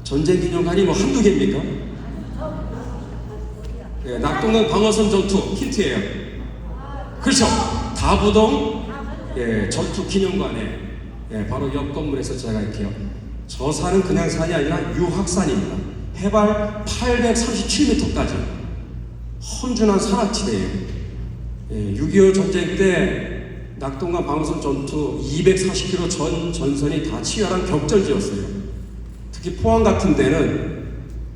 전쟁 기념관이 뭐 한두 개입니까? 예, 낙동강 방어선 전투 힌트예요. 그렇죠. 다부동 전투 기념관에 바로 옆 건물에서 제가 이렇게요. 저 산은 그냥 산이 아니라 유학산입니다. 해발 837m까지 험준한 산악지대예요. 6.25 전쟁 때 낙동강 방어선 전투 240km 전선이 다 치열한 격전지였어요. 특히 포항 같은 데는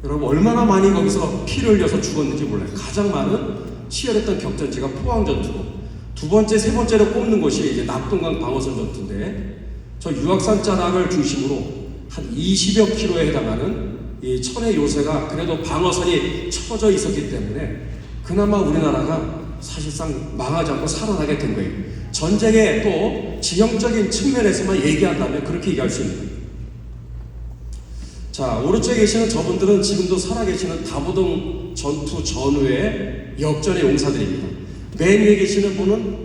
여러분 얼마나 많이 거기서 피를 흘려서 죽었는지 몰라요. 가장 많은 치열했던 격전지가 포항 전투고, 두 번째, 세 번째로 꼽는 것이 이제 낙동강 방어선 전투인데, 저 유학산 자락을 중심으로 한 20여 킬로에 해당하는 이 천의 요새가 그래도 방어선이 쳐져 있었기 때문에 그나마 우리나라가 사실상 망하지 않고 살아나게 된 거예요. 전쟁의 또 지형적인 측면에서만 얘기한다면 그렇게 얘기할 수 있는 거예요. 자, 오른쪽에 계시는 저분들은 지금도 살아계시는 다부동 전투 전후의 역전의 용사들입니다. 맨 위에 계시는 분은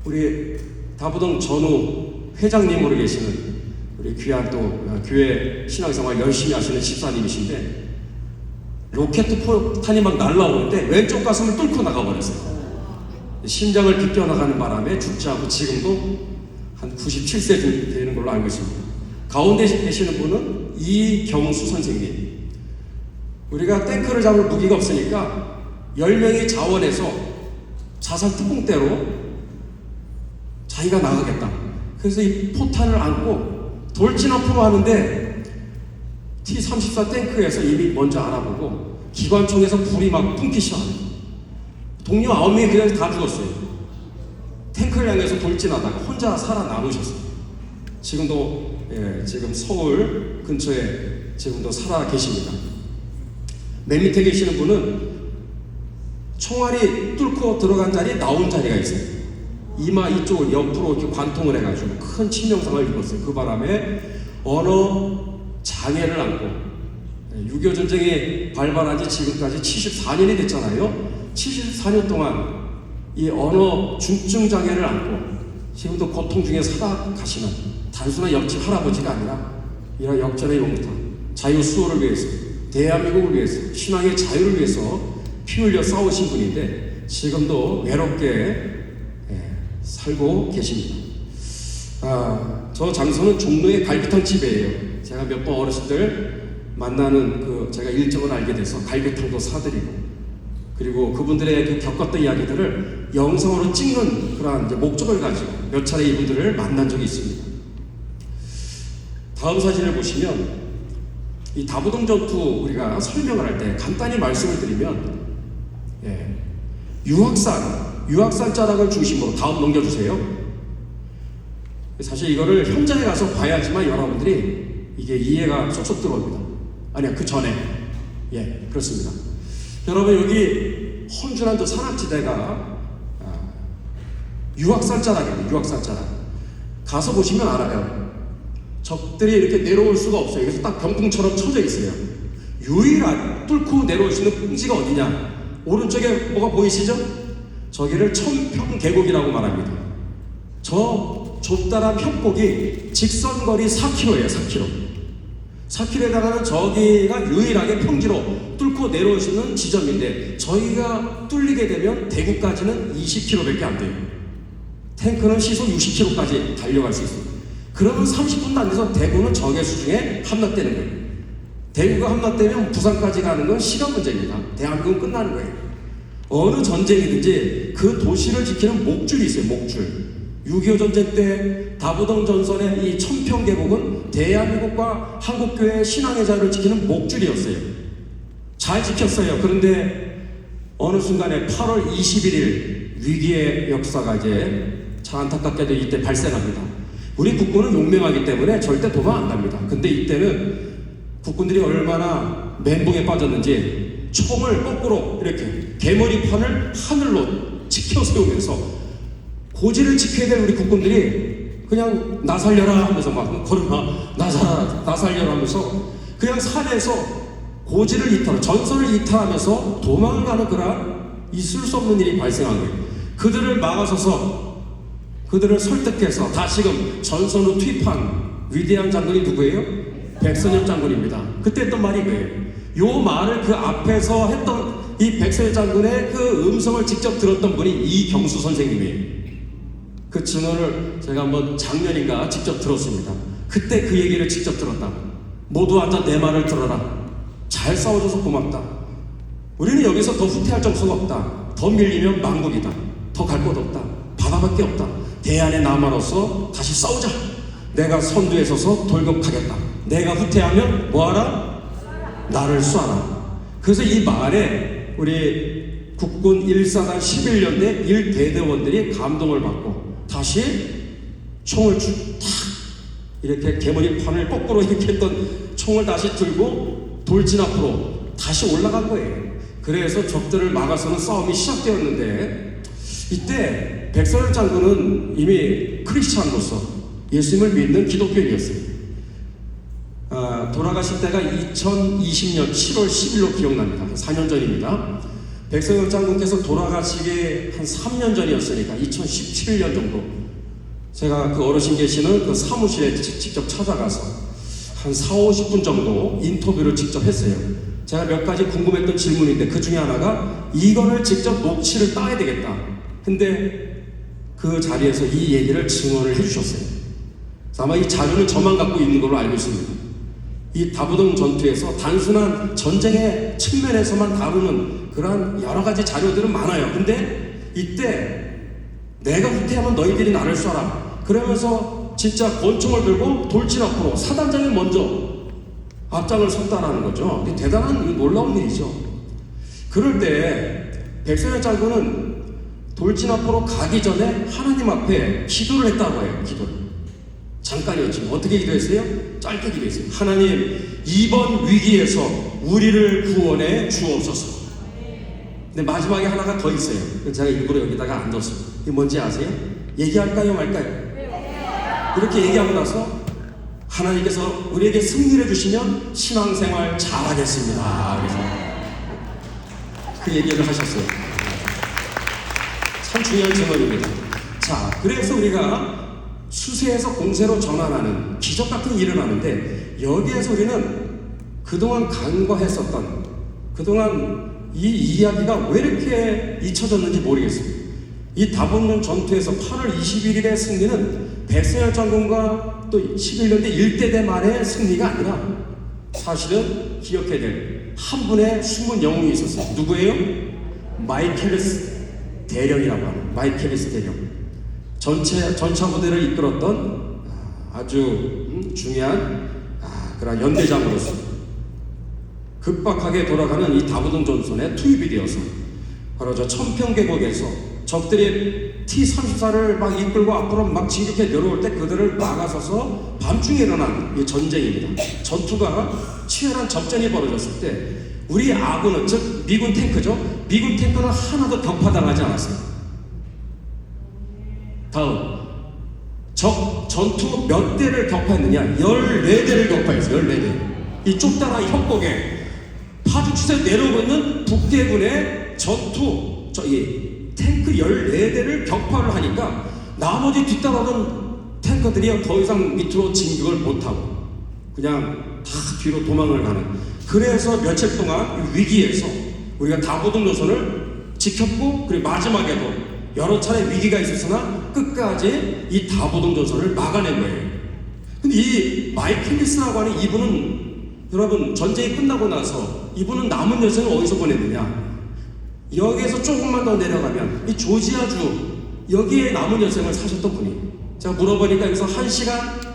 우리 다부동 전후 회장님으로 계시는 우리 귀한 또 교회 신앙생활 열심히 하시는 집사님이신데, 로켓 포탄이 막 날라오는데 왼쪽 가슴을 뚫고 나가버렸어요. 심장을 비껴나가는 바람에 죽지 않고 지금도 한 97세 되는 걸로 알고 있습니다. 가운데 계시는 분은 이경수 선생님. 우리가 탱크를 잡을 무기가 없으니까 10명이 자원해서 자살 특공대로 자기가 나가겠다. 그래서 이 포탄을 안고 돌진 앞으로 하는데 T-34 탱크에서 이미 먼저 알아보고 기관총에서 불이 막 풍기 시작합니다. 동료 9명이 그냥 다 죽었어요. 탱크를 향해서 돌진하다가 혼자 살아남으셨어요. 지금도 지금 서울 근처에 지금도 살아 계십니다. 맨 밑에 계시는 분은 총알이 뚫고 들어간 자리 나온 자리가 있어요. 이마 이쪽을 옆으로 이렇게 관통을 해가지고 큰 치명상을 입었어요. 그 바람에 언어 장애를 안고 6.25 전쟁이 발발한 지 지금까지 74년이 됐잖아요. 74년 동안 이 언어 중증 장애를 안고 지금도 고통 중에 살아가시는 단순한 옆집 할아버지가 아니라 이런 역전의 용사, 자유 수호를 위해서, 대한민국을 위해서, 신앙의 자유를 위해서 피 흘려 싸우신 분인데 지금도 외롭게 살고 계십니다. 저 장소는 종로의 갈비탕 집이에요. 제가 몇 번 어르신들 만나는 제가 일정을 알게 돼서 갈비탕도 사드리고, 그리고 그분들의 그 겪었던 이야기들을 영상으로 찍는 그러한 이제 목적을 가지고 몇 차례 이분들을 만난 적이 있습니다. 다음 사진을 보시면 이 다부동 전투 우리가 설명을 할 때 간단히 말씀을 드리면, 유학산 자락을 중심으로 다음 넘겨주세요. 사실 이거를 현장에 가서 봐야지만 여러분들이 이게 이해가 쏙쏙 들어옵니다. 아니야, 그 전에. 그렇습니다. 여러분, 여기 험준한 저 산악지대가 유학산 자락입니다. 유학산 자락. 가서 보시면 알아요. 적들이 이렇게 내려올 수가 없어요. 그래서 딱 병풍처럼 쳐져 있어요. 유일한 뚫고 내려올 수 있는 풍지가 어디냐? 오른쪽에 뭐가 보이시죠? 저기를 천평 계곡이라고 말합니다. 저 좁다란 협곡이 직선거리 4km예요. 4km. 4km에 해당하는 저기가 유일하게 평지로 뚫고 내려올 수 있는 지점인데, 저희가 뚫리게 되면 대구까지는 20km밖에 안 돼요. 탱크는 시속 60km까지 달려갈 수 있습니다. 그러면 30분도 안 돼서 대구는 적의 수중에 함락되는 거예요. 대구가 함락되면 부산까지 가는 건 시간 문제입니다. 대한민국은 끝나는 거예요. 어느 전쟁이든지 그 도시를 지키는 목줄이 있어요. 목줄. 6.25 전쟁 때 다부동 전선의 이 천평계곡은 대한민국과 한국교회의 신앙의 자유를 지키는 목줄이었어요. 잘 지켰어요. 그런데 어느 순간에 8월 21일 위기의 역사가 이제 참 안타깝게도 이때 발생합니다. 우리 국군은 용맹하기 때문에 절대 도망 안 갑니다. 근데 이때는 국군들이 얼마나 멘붕에 빠졌는지 총을 거꾸로 이렇게 개머리판을 하늘로 치켜 세우면서 고지를 지켜야 될 우리 국군들이 그냥 나 살려라 하면서 막 걸으나 나 살려라 하면서 그냥 산에서 고지를 이탈, 전선을 이탈하면서 도망가는 그런 있을 수 없는 일이 발생한 거예요. 그들을 막아서서 그들을 설득해서 다시금 전선으로 투입한 위대한 장군이 누구예요? 백선엽 장군입니다. 그때 했던 말이 그예요. 요 말을 그 앞에서 했던 이 백선엽 장군의 그 음성을 직접 들었던 분이 이경수 선생님이에요. 그 증언을 제가 한번 작년인가 직접 들었습니다. 그때 그 얘기를 직접 들었다. 모두 앉아 내 말을 들어라. 잘 싸워줘서 고맙다. 우리는 여기서 더 후퇴할 정수가 없다. 더 밀리면 망국이다. 더 갈 곳 없다. 바다밖에 없다. 대안의 남아로서 다시 싸우자. 내가 선두에 서서 돌격하겠다. 내가 후퇴하면 뭐하라? 나를 쏴라. 그래서 이 말에 우리 국군 1사단 11년대 1대대원들이 감동을 받고 다시 총을 탁 이렇게 개머리판을 거꾸로 이렇게 했던 총을 다시 들고 돌진 앞으로 다시 올라간 거예요. 그래서 적들을 막아서는 싸움이 시작되었는데 이때 백선엽 장군은 이미 크리스찬으로서 예수님을 믿는 기독교인이었어요. 돌아가실 때가 2020년 7월 10일로 기억납니다. 4년 전입니다. 백선엽 장군께서 돌아가시기 한 3년 전이었으니까 2017년 정도 제가 그 어르신 계시는 그 사무실에 직접 찾아가서 한 40-50분 정도 인터뷰를 직접 했어요. 제가 몇 가지 궁금했던 질문인데 그 중에 하나가 이거를 직접 녹취를 따야 되겠다. 근데 그 자리에서 이 얘기를 증언을 해주셨어요. 아마 이 자료는 저만 갖고 있는 걸로 알고 있습니다. 이 다부동 전투에서 단순한 전쟁의 측면에서만 다루는 그러한 여러 가지 자료들은 많아요. 근데 이때 내가 후퇴하면 너희들이 나를 쏴라. 그러면서 진짜 권총을 들고 돌진 앞으로 사단장이 먼저 앞장을 섰다라는 거죠. 대단한 놀라운 일이죠. 그럴 때 백선엽 장군은 돌진 앞으로 가기 전에 하나님 앞에 기도를 했다고 해요. 기도를. 잠깐이었지만 어떻게 기도했어요? 짧게 기도했어요. 하나님, 이번 위기에서 우리를 구원해 주옵소서. 근데 마지막에 하나가 더 있어요. 제가 일부러 여기다가 안 뒀어요. 이게 뭔지 아세요? 얘기할까요 말까요? 이렇게 얘기하고 나서 하나님께서 우리에게 승리를 주시면 신앙생활 잘하겠습니다. 그래서 그 얘기를 하셨어요. 참 중요한 증언입니다. 자, 그래서 우리가 수세에서 공세로 전환하는 기적 같은 일을 하는데 여기에서 우리는 그동안 간과했었던 그동안 이 이야기가 왜 이렇게 잊혀졌는지 모르겠습니다. 이 다본론 전투에서 8월 21일의 승리는 백선엽 장군과 또 11년대 1대대 말의 승리가 아니라 사실은 기억해야 될 한 분의 숨은 영웅이 있었어요. 누구예요? 마이켈리스 대령이라고 하는 마이켈리스 대령. 전차 부대를 이끌었던 아주 중요한 그런 연대장으로서 급박하게 돌아가는 이 다부동 전선에 투입이 되어서 바로 저 천평계곡에서 적들이 T-34를 막 이끌고 앞으로 막 진격해 내려올 때 그들을 막아서서 밤중에 일어난 이 전쟁입니다. 전투가 치열한 접전이 벌어졌을 때 우리 아군은 즉 미군 탱크죠. 미군 탱크는 하나도 격파당하지 않았어요. 다음 적 전투 몇 대를 격파했느냐? 14대를 격파했어요. 14대. 이 좁다란 협곡에 파주치에서 내려오고 있는 북계군의 전투 이 탱크 14대를 격파를 하니까 나머지 뒤따라오던 탱크들이 더 이상 밑으로 진격을 못하고 그냥 다 뒤로 도망을 가는. 그래서 며칠 동안 위기에서 우리가 다부동 노선을 지켰고 그리고 마지막에도 여러 차례 위기가 있었으나 끝까지 이 다부동 전선을 막아낸 거예요. 근데 이 마이클리스라고 하는 이분은 여러분 전쟁이 끝나고 나서 이분은 남은 여생을 어디서 보냈느냐? 여기에서 조금만 더 내려가면 이 조지아주 여기에 남은 여생을 사셨던 분이 제가 물어보니까 여기서 1시간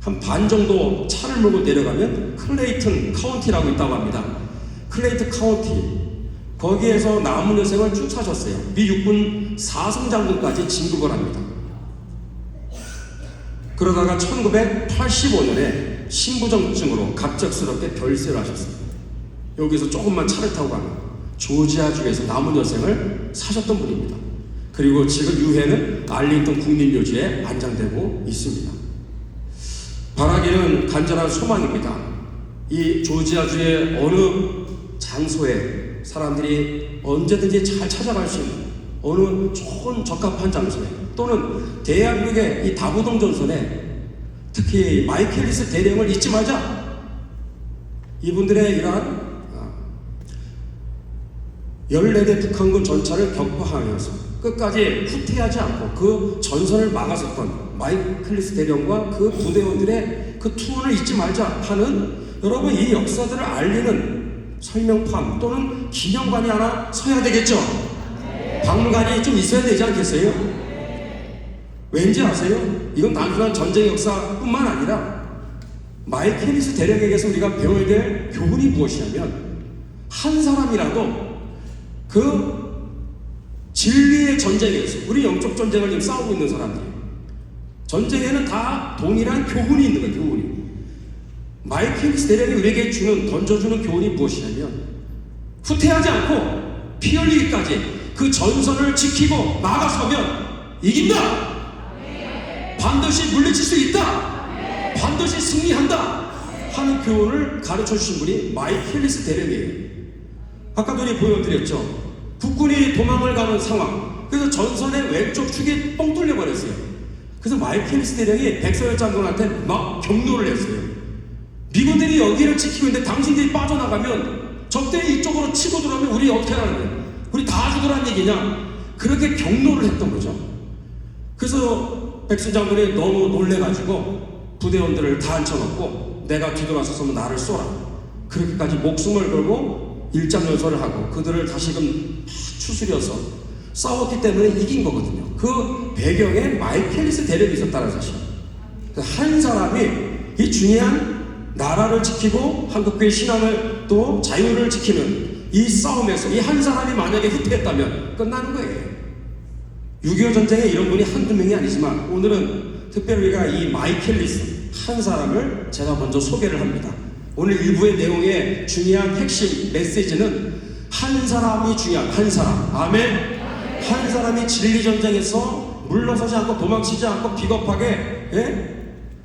한 반 정도 차를 몰고 내려가면 클레이튼 카운티라고 있다고 합니다. 클레이튼 카운티 거기에서 남은 여생을 쭉 사셨어요. 미 육군 4성 장군까지 진급을 합니다. 그러다가 1985년에 신부전증으로 갑작스럽게 별세를 하셨습니다. 여기서 조금만 차를 타고 가는 조지아주에서 남은 여생을 사셨던 분입니다. 그리고 지금 유해는 알링턴 국립묘지에 안장되고 있습니다. 바라기는 간절한 소망입니다. 이 조지아주의 어느 장소에 사람들이 언제든지 잘 찾아갈 수 있는 어느 좋은 적합한 장소에 또는 대한민국의 이 다부동 전선에 특히 마이클 앨리스 대령을 잊지 말자. 이분들의 이러한 14대 북한군 전차를 격파하면서 끝까지 후퇴하지 않고 그 전선을 막아섰던 마이클 앨리스 대령과 그 부대원들의 그 투혼을 잊지 말자 하는, 여러분 이 역사들을 알리는 설명판 또는 기념관이 하나 서야 되겠죠. 박물관이 좀 있어야 되지 않겠어요? 왠지 아세요? 이건 단순한 전쟁 역사뿐만 아니라 마이클 앨리스 대령에게서 우리가 배워야 될 교훈이 무엇이냐면, 한 사람이라도 그 진리의 전쟁에서, 우리 영적 전쟁을 지금 싸우고 있는 사람들이, 전쟁에는 다 동일한 교훈이 있는 거예요. 교훈이. 마이클 앨리스 대령이 우리에게 던져주는 교훈이 무엇이냐면, 후퇴하지 않고 피 흘리기까지 그 전선을 지키고 나가서면 이긴다. 반드시 물리칠 수 있다. 반드시 승리한다 하는 교훈을 가르쳐 주신 분이 마이클 앨리스 대령이에요. 아까도 우리 보여드렸죠. 국군이 도망을 가는 상황. 그래서 전선의 왼쪽 축이 뻥 뚫려 버렸어요. 그래서 마이클 앨리스 대령이 백서열 장군한테 막 경로를 했어요. 미군들이 여기를 지키고 있는데 당신들이 빠져나가면 적들이 이쪽으로 치고 들어오면 우리 어떻게 하는 거야? 우리 다 죽으라는 얘기냐? 그렇게 경로를 했던 거죠. 그래서 백서 장군이 너무 놀래가지고 부대원들을 다 앉혀놓고 내가 뒤돌아서서면 나를 쏘라. 그렇게까지 목숨을 걸고 일장연설을 하고 그들을 다시금 추스려서 싸웠기 때문에 이긴 거거든요. 그 배경에 마이클 앨리스 대령이 있었다는 사실. 한 사람이 이 중요한 나라를 지키고 한국교회 신앙을 또 자유를 지키는 이 싸움에서 이 한 사람이 만약에 후퇴했다면 끝나는 거예요. 6.25 전쟁에 이런 분이 한두 명이 아니지만 오늘은 특별히 우리가 이 마이클 앨리스 한 사람을 제가 먼저 소개를 합니다. 오늘 일부의 내용의 중요한 핵심 메시지는 한 사람이 중요한, 한 사람. 아멘. 한 사람이 진리 전쟁에서 물러서지 않고 도망치지 않고 비겁하게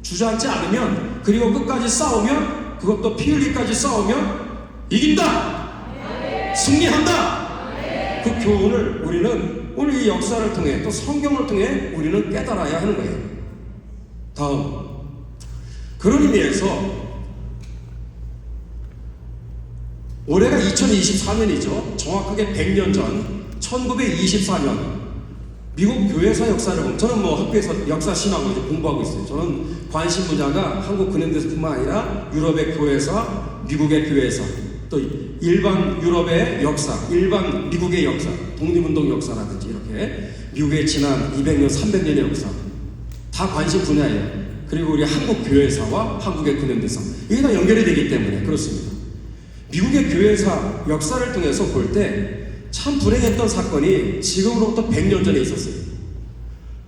주저앉지 않으면, 그리고 끝까지 싸우면, 그것도 피 흘리기까지 싸우면 이긴다. 승리한다. 그 교훈을 우리는 오늘 이 역사를 통해 또 성경을 통해 우리는 깨달아야 하는 거예요. 다음, 그런 의미에서 올해가 2024년이죠. 정확하게 100년 전 1924년 미국 교회사 역사를 보면, 저는 뭐 학교에서 역사 신학을 이제 공부하고 있어요. 저는 관심 분야가 한국 근현대사뿐만 아니라 유럽의 교회사, 미국의 교회사, 또 일반 유럽의 역사, 일반 미국의 역사, 독립운동 역사라든지 이렇게 미국의 지난 200년, 300년의 역사 다 관심 분야예요. 그리고 우리 한국 교회사와 한국의 근현대사, 이게 다 연결이 되기 때문에 그렇습니다. 미국의 교회사 역사를 통해서 볼 때 참 불행했던 사건이 지금으로부터 100년 전에 있었어요.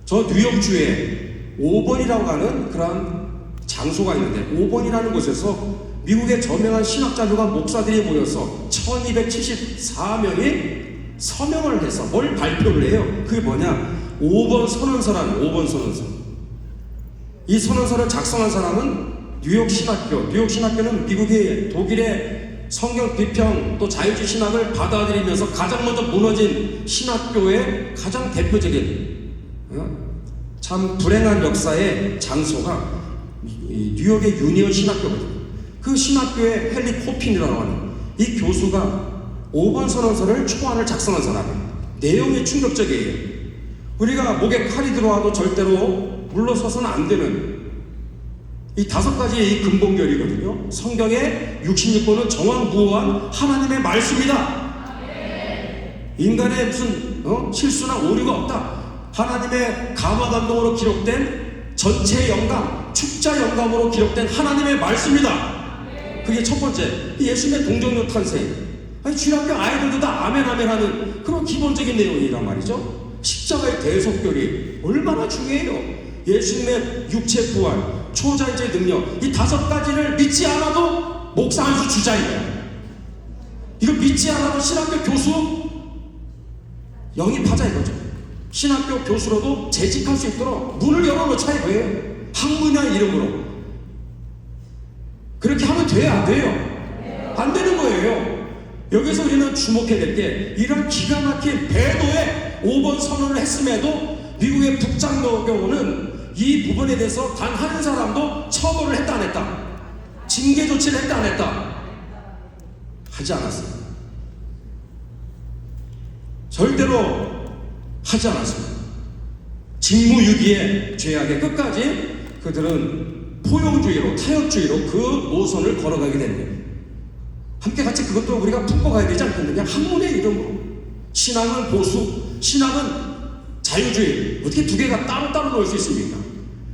저 뉴욕주에 5번이라고 하는 그런 장소가 있는데, 5번이라는 곳에서 미국의 저명한 신학자들과 목사들이 모여서 1274명이 서명을 해서 뭘 발표를 해요. 그게 뭐냐? 5번 선언서라는, 5번 선언서. 이 선언서를 작성한 사람은 뉴욕 신학교. 뉴욕 신학교는 미국의 독일의 성경 비평 또 자유주의 신학을 받아들이면서 가장 먼저 무너진 신학교의 가장 대표적인 참 불행한 역사의 장소가 뉴욕의 유니온 신학교거든요. 그 신학교의 헨리 코핀이라고 하는 이 교수가 5번 선언서를 초안을 작성한 사람이에요. 내용이 충격적이에요. 우리가 목에 칼이 들어와도 절대로 물러서서는 안 되는 이 5가지의 이 근본결이거든요. 성경의 66권은 정확무호한 하나님의 말씀이다. 인간의 무슨 실수나 오류가 없다. 하나님의 감화감동으로 기록된 전체 영감, 축자 영감으로 기록된 하나님의 말씀이다. 그게 첫 번째, 예수님의 동정녀 탄생. 아니, 주일학교 아이들도 다 아멘 아멘 하는 그런 기본적인 내용이란 말이죠. 십자가의 대속결이 얼마나 중요해요. 예수님의 육체 부활, 초자의제 능력, 이 5가지를 믿지 않아도 목사 한 수 주자예요. 이거 믿지 않아도 신학교 교수 영입하자 이거죠. 신학교 교수로도 재직할 수 있도록 문을 열어놓자 이거예요. 학문이라는 이름으로. 그렇게 하면 돼요, 안 돼요? 안 되는 거예요. 여기서 우리는 주목해야 될 게, 이런 기가 막힌 배도의 5번 선언을 했음에도 미국의 북장로교는 이 부분에 대해서 단 한 사람도 처벌을 했다 안 했다? 징계 조치를 했다 안 했다? 하지 않았어요. 절대로 하지 않았습니다. 직무유기의 죄악의 끝까지 그들은 포용주의로, 타협주의로 그 노선을 걸어가게 되는 거예요. 함께 같이 그것도 우리가 품고 가야 되지 않겠느냐? 학문의 이름으로. 신앙은 보수, 신앙은 자유주의. 어떻게 두 개가 따로따로 놓을 수 있습니까?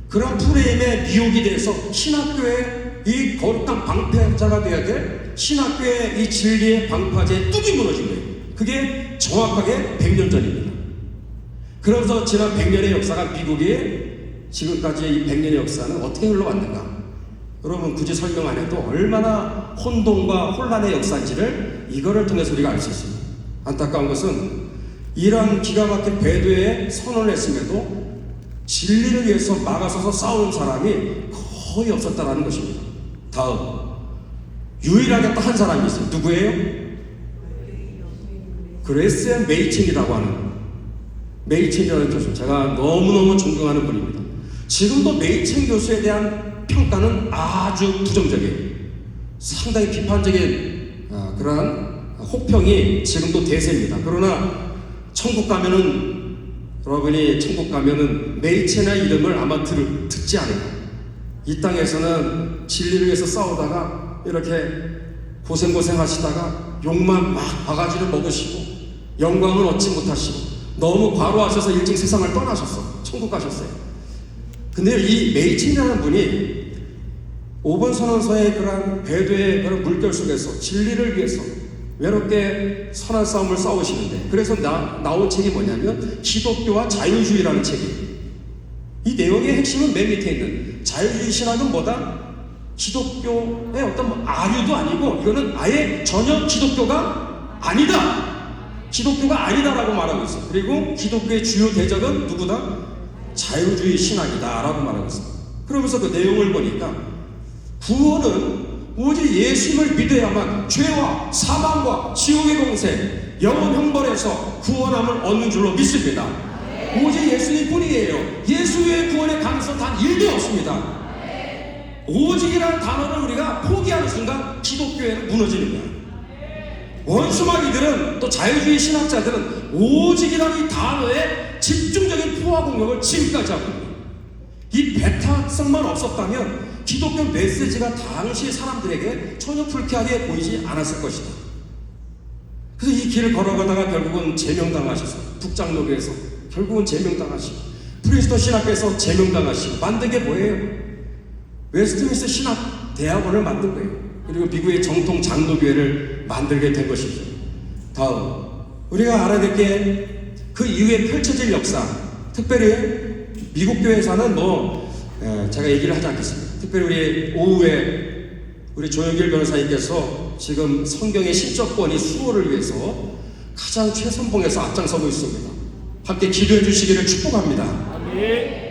그런 프레임에 미혹이 돼서 신학교의 이 거룩한 방패자가 되어야 될 신학교의 이 진리의 방파제의 뚝이 무너진 거예요. 그게 정확하게 100년 전입니다. 그러면서 지난 100년의 역사가 미국이 지금까지 이 100년의 역사는 어떻게 흘러왔는가? 여러분 굳이 설명 안 해도 얼마나 혼돈과 혼란의 역사인지를 이거를 통해서 우리가 알 수 있습니다. 안타까운 것은 이런 기가 막힌 배도에 선언을 했음에도 진리를 위해서 막아서서 싸우는 사람이 거의 없었다는 것입니다. 다음 유일하게 또 한 사람이 있어요. 누구예요? 그레스 메이친이라고 하는 메이친이라는 교수, 제가 너무너무 존경하는 분입니다. 지금도 메이친 교수에 대한 평가는 아주 부정적이에요. 상당히 비판적인 그러한 혹평이 지금도 대세입니다. 그러나 천국 가면은, 여러분이 천국 가면은 메이친의 이름을 아마 듣지 않을까. 이 땅에서는 진리를 위해서 싸우다가 이렇게 고생하시다가 욕만 막 바가지를 먹으시고 영광을 얻지 못하시고 너무 과로하셔서 일찍 세상을 떠나셨어. 천국 가셨어요. 근데 이 메이친이라는 분이 5번 선언서의 그런 배도의 그런 물결 속에서 진리를 위해서 외롭게 선한 싸움을 싸우시는데, 그래서 나온 책이 뭐냐면 기독교와 자유주의라는 책이에요. 이 내용의 핵심은 맨 밑에 있는 자유주의 신학은 뭐다? 기독교의 어떤 아류도 아니고 이거는 아예 전혀 기독교가 아니다. 기독교가 아니다라고 말하고 있어요. 그리고 기독교의 주요 대적은 누구다? 자유주의 신학이다 라고 말하고 있어요. 그러면서 그 내용을 보니까 구원은 오직 예수님을 믿어야만 죄와 사망과 지옥의 공세, 영원 형벌에서 구원함을 얻는 줄로 믿습니다. 오직 예수님 뿐이에요. 예수 외의 구원의 가능성 단 1도 없습니다. 오직이라는 단어를 우리가 포기하는 순간 기독교회는 무너지는 거야. 원수마귀들은, 또 자유주의 신학자들은 오직이라는 이 단어에 집중적인 포화 공격을 지금까지 하고 있는 거예요. 이 배타성만 없었다면 기독교 메시지가 당시 사람들에게 전혀 불쾌하게 보이지 않았을 것이다. 그래서 이 길을 걸어가다가 결국은 제명당하셨어요. 북장로교에서 결국은 제명당하시고, 프린스턴 신학교에서 제명당하시고, 만든 게 뭐예요? 웨스트민스터 신학 대학원을 만든 거예요. 그리고 미국의 정통 장로교회를 만들게 된 것이죠. 다음 우리가 알아야 될 게 그 이후에 펼쳐질 역사, 특별히 미국 교회에서는 제가 얘기를 하지 않겠습니다. 특별히 우리 오후에 우리 조영길 변호사님께서 지금 성경의 신적권이 수호를 위해서 가장 최선봉에서 앞장서고 있습니다. 함께 기도해 주시기를 축복합니다.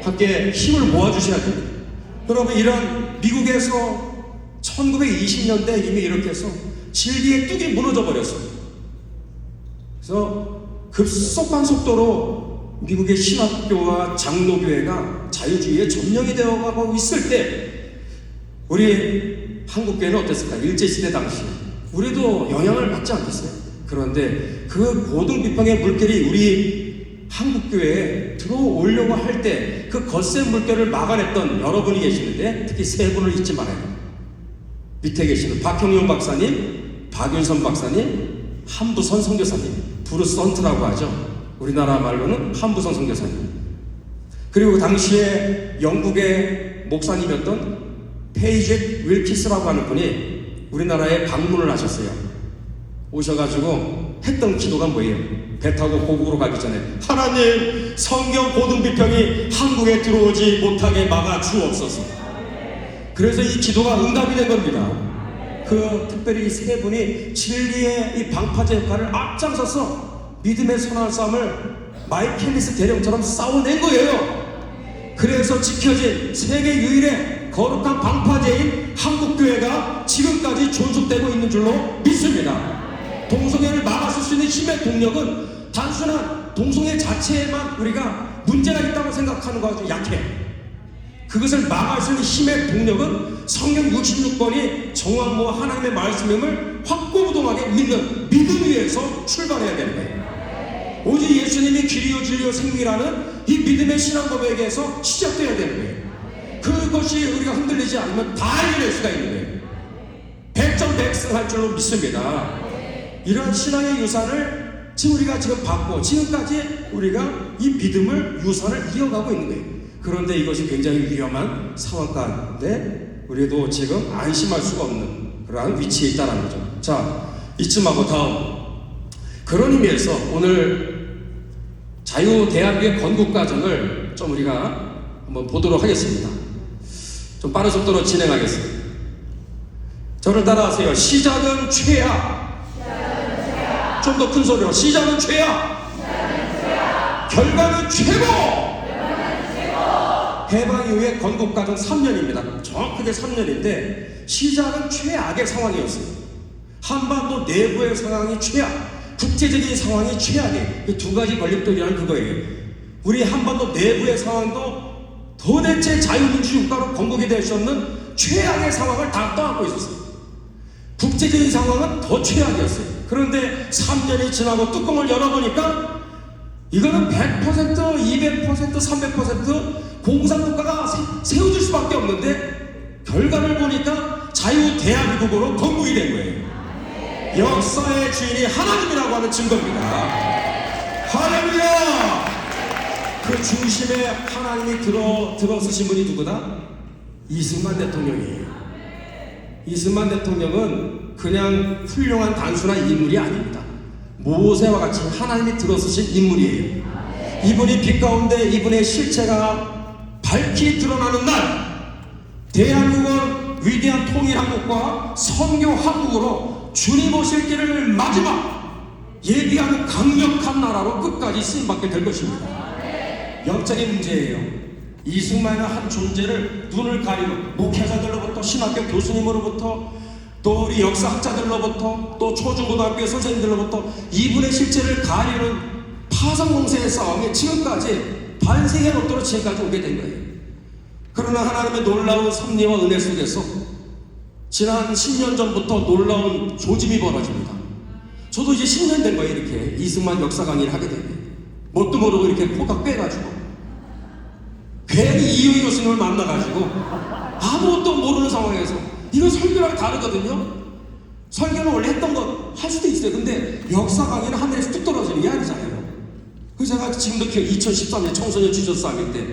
함께 힘을 모아주셔야 됩니다. 여러분, 이런 미국에서 1920년대 이미 이렇게 해서 진리의 뚝이 무너져 버렸어요. 그래서 급속한 속도로 미국의 신학교와 장로교회가 자유주의에 점령이 되어가고 있을 때 우리 한국교회는 어땠을까? 일제시대 당시 우리도 영향을 받지 않겠어요? 그런데 그 고등 비평의 물결이 우리 한국교회에 들어오려고 할 때 그 거센 물결을 막아냈던 여러분이 계시는데, 특히 세 분을 잊지 말아요. 밑에 계시는 박형용 박사님, 박윤선 박사님, 한부선 선교사님, 브루스 헌트라고 하죠. 우리나라 말로는 한부선 선교사님. 그리고 당시에 영국의 목사님이었던 페이지 윌키스라고 하는 분이 우리나라에 방문을 하셨어요. 오셔가지고 했던 기도가 뭐예요? 배 타고 고국으로 가기 전에, 하나님, 성경 고등비평이 한국에 들어오지 못하게 막아 주옵소서. 그래서 이 기도가 응답이 된 겁니다. 특별히 이 세 분이 진리의 이 방파제 역할을 앞장서서 믿음의 선한 싸움을 마이켈리스 대령처럼 싸워낸 거예요. 그래서 지켜진 세계 유일의 거룩한 방파제인 한국교회가 지금까지 존속되고 있는 줄로 믿습니다. 동성애를 막아설 수 있는 힘의 동력은 단순한 동성애 자체에만 우리가 문제가 있다고 생각하는 것과 좀 약해. 그것을 막을 수 있는 힘의 동력은 성경 66권이 정확무 하나님의 말씀임을 확고부동하게 믿는 믿음 위에서 출발해야 되는 거예요. 오직 예수님이 길이요 진리요 생명이라는 이 믿음의 신앙 고백에서 시작돼야 되는 거예요. 그것이 우리가 흔들리지 않으면 다 이길 수가 있는 거예요. 백전백승할 줄로 믿습니다. 이러한 신앙의 유산을 지금 우리가 받고 지금까지 우리가 이 믿음을 유산을 이어가고 있는 거예요. 그런데 이것이 굉장히 위험한 상황 가운데 우리도 지금 안심할 수가 없는 그러한 위치에 있다는 거죠. 자, 이쯤하고 다음. 그런 의미에서 오늘 자유대한민국의 건국과정을 좀 우리가 한번 보도록 하겠습니다. 좀 빠른 속도로 진행하겠습니다. 저를 따라하세요. 시작은 최악. 좀 더 큰 소리로. 시작은 최악. 결과는 최고. 해방 이후에 건국과정 3년입니다. 정확하게 3년인데 시작은 최악의 상황이었어요. 한반도 내부의 상황이 최악, 국제적인 상황이 최악이에요. 이 두 가지 걸림돌이란 그거예요. 우리 한반도 내부의 상황도 도대체 자유민주 국가로 건국이 될 수 없는 최악의 상황을 다 떠안고 있었어요. 국제적인 상황은 더 최악이었어요. 그런데 3년이 지나고 뚜껑을 열어보니까 이거는 100%, 200%, 300% 공산국가가 세워질 수밖에 없는데 결과를 보니까 자유대한민국으로 건국이 된 거예요. 역사의 주인이 하나님이라고 하는 증거입니다. 할렐루야! 그 중심에 하나님이 들어서신 분이 누구다? 이승만 대통령이에요. 이승만 대통령은 그냥 훌륭한 단순한 인물이 아닙니다. 모세와 같이 하나님이 들어서신 인물이에요. 이분이 빛 가운데 이분의 실체가 밝히 드러나는 날, 대한민국은 위대한 통일한국과 선교한국으로 주님 오실 길을 마지막 예비하는 강력한 나라로 끝까지 쓰임받게 될 것입니다. 영적인 문제예요. 이승만의 한 존재를 눈을 가리고 목회자들로부터 신학교 교수님으로부터 또 우리 역사학자들로부터 또 초중고등학교 선생님들로부터 이분의 실체를 가리는 파상공세의 싸움이 지금까지 반세기가 넘도록 지금까지 오게 된 거예요. 그러나 하나님의 놀라운 섭리와 은혜 속에서 지난 10년 전부터 놀라운 조짐이 벌어집니다. 저도 이제 10년 된 거예요. 이렇게 이승만 역사 강의를 하게 되면 뭣도 모르고 이렇게 코가 꿰가지고 괜히 이효희 교수님을 만나가지고 아무것도 모르는 상황에서 이건 설교랑 다르거든요. 설교는 원래 했던 거 할 수도 있어요. 근데 역사 강의는 하늘에서 뚝 떨어지는 게 아니잖아요. 그래서 제가 지금도 기억 2013년 청소년 주저싸움일 때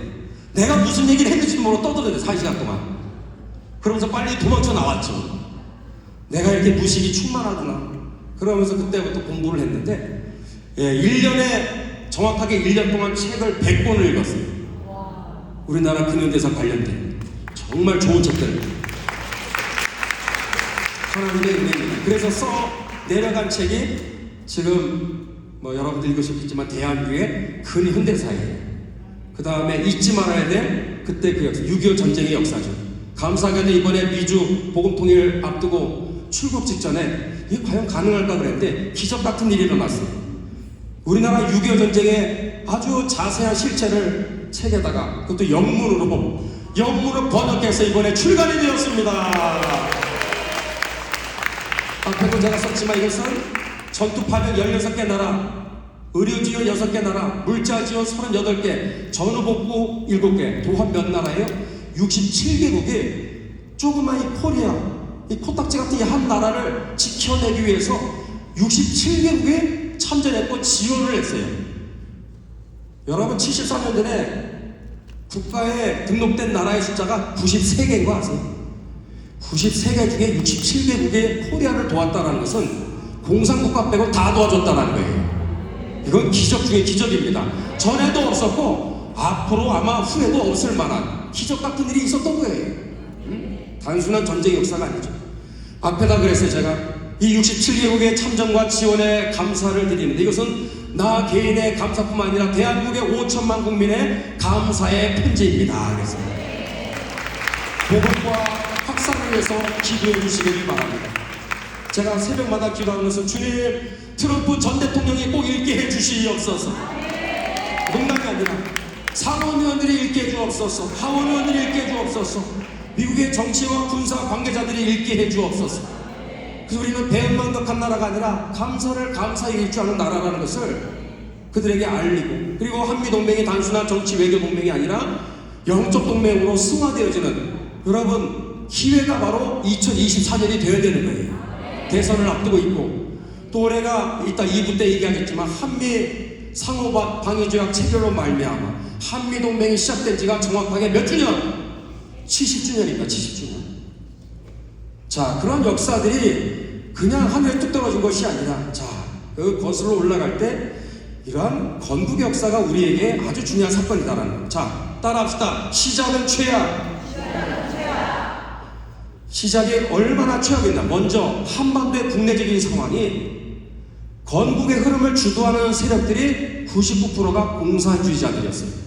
내가 무슨 얘기를 했는지도 모르고 떠들었는데 4시간 동안 그러면서 빨리 도망쳐 나왔죠. 내가 이렇게 무식이 충만하구나 그러면서 그때부터 공부를 했는데 1년에 정확하게 1년 동안 책을 100권을 읽었어요. 우리나라 근현대사 관련된 정말 좋은 책들 하나님의 은혜입니다. 그래서 써 내려간 책이 지금 여러분들 읽으셨겠지만 대한민국의 근현대사예요. 그 다음에 잊지 말아야 될 그때 그 역사 6.25 전쟁의 역사죠. 감사하게도 이번에 미주 복음통일 앞두고 출국 직전에 이게 과연 가능할까 그랬는데 기적 같은 일이 일어났어요. 우리나라 6.25 전쟁의 아주 자세한 실체를 책에다가 그것도 영문으로 번역해서 이번에 출간이 되었습니다. 앞에도 제가 썼지만 이것은 전투파병 16개 나라, 의료지원 6개 나라, 물자지원 38개, 전후복구 7개, 도합 몇 나라예요? 67개국이 조그마한 이 코리아, 이 코딱지 같은 이 한 나라를 지켜내기 위해서 67개국이 참전했고 지원을 했어요. 여러분 74년 전에 국가에 등록된 나라의 숫자가 93개인 거 아세요? 93개 중에 67개국이 코리아를 도왔다는 것은 공산국가 빼고 다 도와줬다는 거예요. 이건 기적 중에 기적입니다. 전에도 없었고 앞으로 아마 후에도 없을 만한 기적 같은 일이 있었던 거예요. 단순한 전쟁 역사가 아니죠. 앞에다 그랬어요. 제가 이 67개국의 참전과 지원에 감사를 드리는데 이것은 나 개인의 감사뿐만 아니라 대한민국의 5천만 국민의 감사의 편지입니다. 그래서 복음과 확산을 위해서 기도해 주시기를 바랍니다. 제가 새벽마다 기도하면서 주님 트럼프 전 대통령이 꼭 읽게 해 주시옵소서. 농담이 아니라 상원의원들이 읽게 해주옵소서. 하원의원들이 읽게 해주옵소서. 미국의 정치와 군사 관계자들이 읽게 해주옵소서. 그래서 우리는 배은망덕한 나라가 아니라 감사를 감사히 일주하는 나라라는 것을 그들에게 알리고, 그리고 한미동맹이 단순한 정치 외교 동맹이 아니라 영적 동맹으로 승화되어지는, 여러분, 기회가 바로 2024년이 되어야 되는 거예요. 대선을 앞두고 있고, 또 올해가 이따 2부 때 얘기하겠지만 한미 상호 방위조약 체결로 말미암아 한미동맹이 시작된 지가 정확하게 몇 주년? 70주년입니다. 70주년. 자, 그런 역사들이 그냥 하늘에 뚝 떨어진 것이 아니라, 자, 그 거슬러 올라갈 때 이러한 건국 역사가 우리에게 아주 중요한 사건이다라는 거. 자, 따라합시다. 시작은 최악. 시작이 얼마나 최악이냐. 먼저 한반도의 국내적인 상황이, 건국의 흐름을 주도하는 세력들이 99%가 공산주의자들이었어요.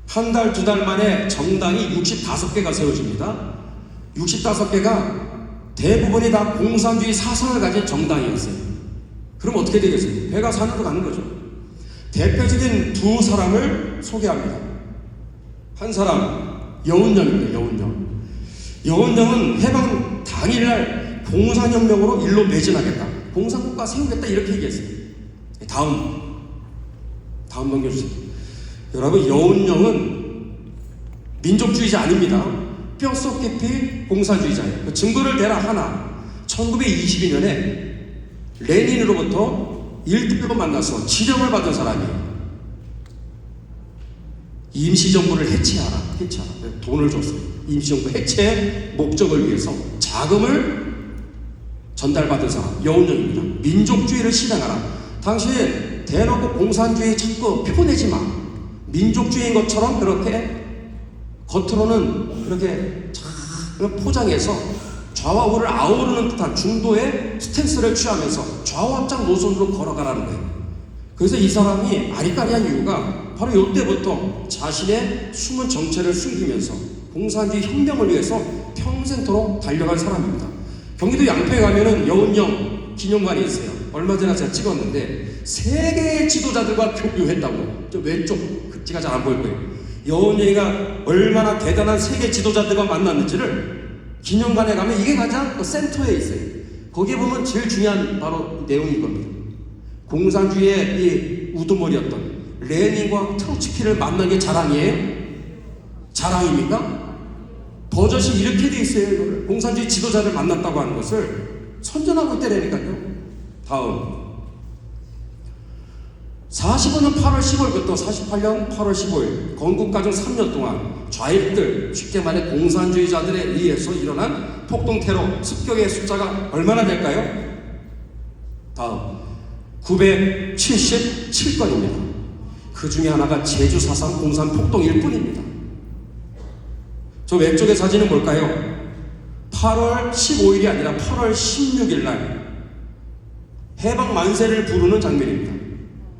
한 달, 두 달 만에 정당이 65개가 세워집니다. 65개가 대부분이 다 공산주의 사상을 가진 정당이었어요. 그럼 어떻게 되겠어요? 배가 산으로 가는 거죠. 대표적인 두 사람을 소개합니다. 한 사람, 여운령입니다. 여운령은 해방 당일날 공산혁명으로 일로 매진하겠다, 공산국가 세우겠다, 이렇게 얘기했어요. 다음 넘겨주세요. 여러분, 여운령은 민족주의자 아닙니다. 뼛속 깊이 공산주의자예요. 그 증거를 대라 하나. 1922년에 레닌으로부터 1대로 만나서 지령을 받은 사람이에요. 임시정부를 해체하라. 돈을 줬어요. 임시정부 해체 목적을 위해서 자금을 전달받은 사람, 여운령입니다. 민족주의를 실행하라. 당신 대놓고 공산주의 자꾸 표내지 마. 민족주의인 것처럼 그렇게 겉으로는 그렇게 잘 포장해서 좌와 우를 아우르는 듯한 중도의 스탠스를 취하면서 좌우합작 노선으로 걸어가라는 거예요. 그래서 이 사람이 아리까리한 이유가 바로 이때부터 자신의 숨은 정체를 숨기면서 공산주의 혁명을 위해서 평생토록 달려간 사람입니다. 경기도 양평에 가면은 여운령 기념관이 있어요. 얼마 전에 제가 찍었는데 세계의 지도자들과 교류했다고. 저 왼쪽 글씨가 잘 안 보일 거예요. 여운령이가 얼마나 대단한 세계 지도자들과 만났는지를 기념관에 가면 이게 가장 그 센터에 있어요. 거기에 보면 제일 중요한 바로 내용이 겁니다. 공산주의의 이 우두머리였던 레닌과 트로츠키를 만난 게 자랑이에요? 자랑입니까? 버젓이 이렇게 돼 있어요. 이거를. 공산주의 지도자를 만났다고 하는 것을 선전하고 있다니까요. 다음 45년 8월 15일부터 48년 8월 15일 건국과정 3년 동안 좌익들, 쉽게 말해 공산주의자들에 의해서 일어난 폭동테러 습격의 숫자가 얼마나 될까요? 다음 977건입니다. 그 중에 하나가 제주 사상 공산 폭동일 뿐입니다. 저 왼쪽의 사진은 뭘까요? 8월 15일이 아니라 8월 16일 날 해방 만세를 부르는 장면입니다.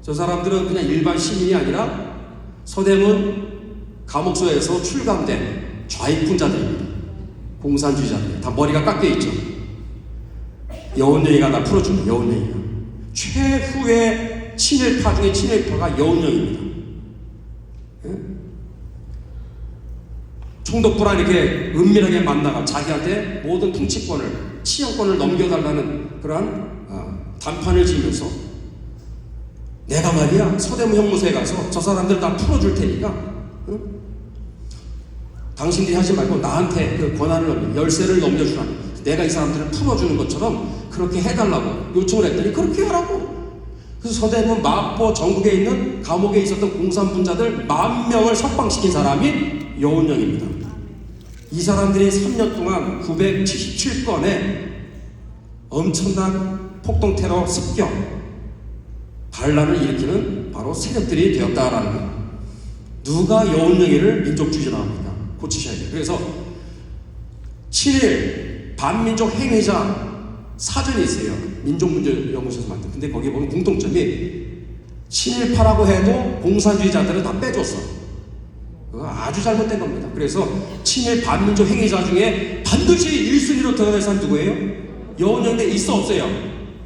저 사람들은 그냥 일반 시민이 아니라 서대문 감옥소에서 출감된 좌익분자들입니다. 공산주의자들. 다 머리가 깎여있죠. 여운령이가 다 풀어줍니다. 여운령이가. 최후의 친일파 중에 친일파가 여운령입니다. 총독부랑 이렇게 은밀하게 만나가 자기한테 모든 통치권을, 치안권을 넘겨달라는 그러한 단판을 지으면서 내가 말이야 서대문 형무소에 가서 저 사람들 다 풀어줄 테니까 당신들이 하지 말고 나한테 그 권한을 열쇠를 넘겨주라. 내가 이 사람들을 풀어주는 것처럼 그렇게 해달라고 요청을 했더니 그렇게 하라고. 그래서 서대문 마포 전국에 있는 감옥에 있었던 공산분자들 10,000명을 석방시킨 사람이 여운령입니다. 이 사람들이 3년 동안 977건의 엄청난 폭동테러 습격 반란을 일으키는 바로 세력들이 되었다라는 거예요. 누가 여운령이를 민족주의자라고 합니다. 고치셔야 돼요. 그래서 친일 반민족 행위자 사전이 있어요. 민족문제연구소에서 만든. 근데 거기에 보면 공통점이 친일파라고 해도 공산주의자들은 다 빼줬어. 그거 아주 잘못된 겁니다. 그래서 친일 반민족 행위자 중에 반드시 1순위로 들어갈 사람 누구예요? 여운령대 있어 없어요?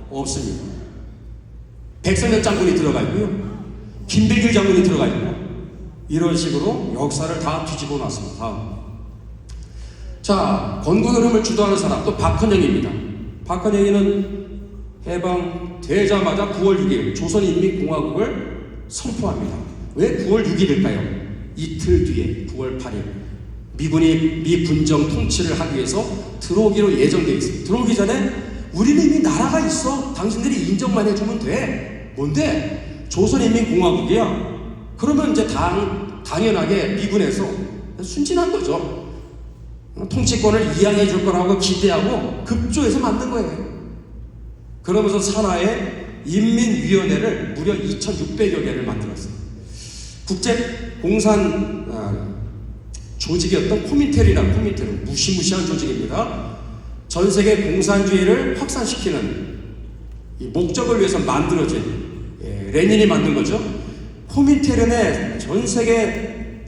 없습니다. 백선엽 장군이 들어가 있고요. 김백일 장군이 들어가 있고 이런 식으로 역사를 다 뒤집어 놨습니다. 자, 건국 흐름을 주도하는 사람 또 박헌영입니다. 박헌영이는 해방되자마자 9월 6일 조선인민공화국을 선포합니다. 왜 9월 6일일까요? 이틀 뒤에 9월 8일 미군이 미군정 통치를 하기 위해서 들어오기로 예정되어 있습니다. 들어오기 전에 우리는 이미 나라가 있어. 당신들이 인정만 해주면 돼. 뭔데? 조선인민공화국이야. 그러면 이제 당연하게 미군에서 순진한 거죠. 통치권을 이양해 줄 거라고 기대하고 급조해서 만든 거예요. 그러면서 산하의 인민위원회를 무려 2,600여 개를 만들었어요. 국제 공산 조직이었던 코민테르는 무시무시한 조직입니다. 전 세계 공산주의를 확산시키는 이 목적을 위해서 만들어진 레닌이 만든 거죠. 코민테른의 전 세계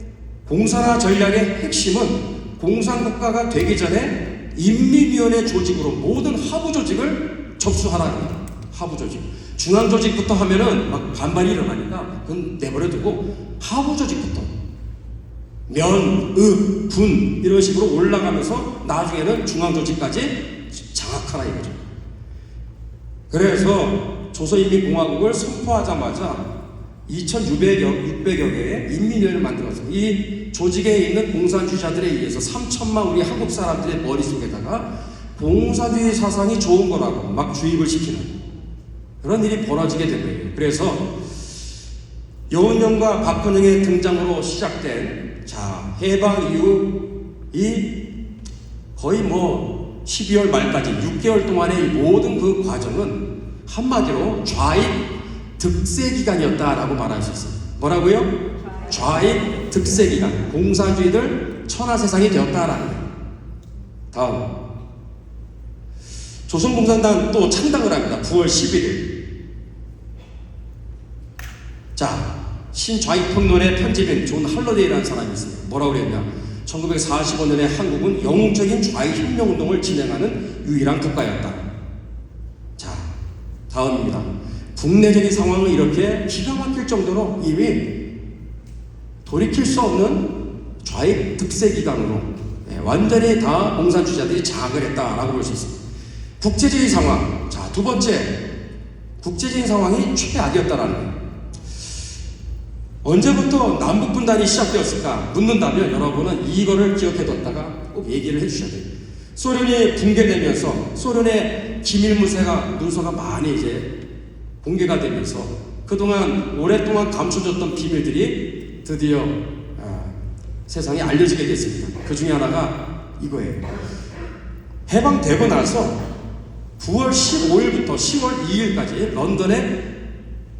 공산화 전략의 핵심은 공산국가가 되기 전에 인민위원회 조직으로 모든 하부 조직을 접수하라는 겁니다. 하부 조직. 중앙 조직부터 하면은 막 반발이 일어나니까 그건 내버려두고 하부 조직부터 면, 읍, 분 이런 식으로 올라가면서 나중에는 중앙 조직까지 장악하라 이거죠. 그래서 조선인민공화국을 선포하자마자 2,600여 개의 인민위원회를 만들어서 이 조직에 있는 공산주의자들에 의해서 3천만 우리 한국 사람들의 머릿속에다가 공산주의 사상이 좋은 거라고 막 주입을 시키는 그런 일이 벌어지게 된 거예요. 그래서 여운형과 박헌영의 등장으로 시작된 해방 이후 이 거의 12월 말까지 6개월 동안의 이 모든 그 과정은 한마디로 좌익 득세 기간이었다라고 말할 수 있어요. 뭐라고요? 좌익 득세 기간. 공산주의들 천하 세상이 되었다라는 거예요. 다음. 조선공산당 또 창당을 합니다. 9월 11일. 신좌익평론의 편집인 존 할러데이라는 사람이 있어요. 뭐라고 그랬냐? 1945년에 한국은 영웅적인 좌익혁명운동을 진행하는 유일한 국가였다. 다음입니다. 국내적인 상황을 이렇게 기가 막힐 정도로 이미 돌이킬 수 없는 좌익 득세 기간으로 완전히 다 공산주의자들이 장악을 했다라고 볼 수 있습니다. 국제적인 상황. 두 번째, 국제적인 상황이 최악이었다라는 거예요. 언제부터 남북 분단이 시작되었을까 묻는다면 여러분은 이거를 기억해뒀다가 꼭 얘기를 해주셔야 돼요. 소련이 붕괴되면서 소련의 기밀 문서가 많이 이제 공개가 되면서 그동안 오랫동안 감춰졌던 비밀들이 드디어 세상에 알려지게 됐습니다. 그 중에 하나가 이거예요. 해방되고 나서 9월 15일부터 10월 2일까지 런던에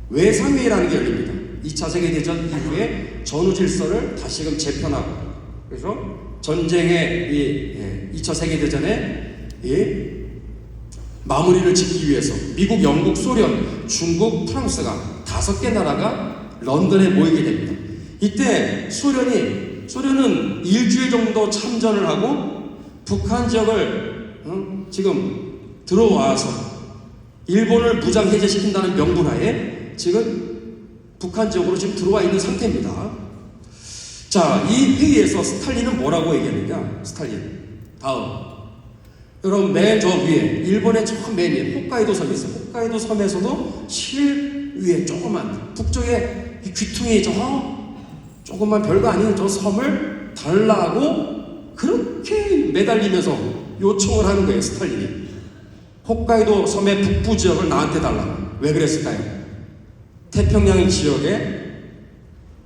외상회의라는 게 열립니다. 2차 세계대전 이후에 전후 질서를 다시금 재편하고 그래서 전쟁의 2차 세계대전의 마무리를 짓기 위해서 미국, 영국, 소련, 중국, 프랑스가 5개 나라가 런던에 모이게 됩니다. 이때 소련은 일주일 정도 참전을 하고 북한 지역을 지금 들어와서 일본을 무장 해제시킨다는 명분하에 지금 북한 지역으로 지금 들어와 있는 상태입니다. 이 회의에서 스탈린은 뭐라고 얘기하느냐? 스탈린. 다음. 여러분, 맨 저 위에, 일본의 저 맨 위에 홋카이도 섬이 있어요. 홋카이도 섬에서도 실 위에 조그만, 북쪽에 귀퉁이 조그만 별거 아닌 저 섬을 달라고 그렇게 매달리면서 요청을 하는 거예요, 스탈린이. 홋카이도 섬의 북부 지역을 나한테 달라고. 왜 그랬을까요? 태평양 지역의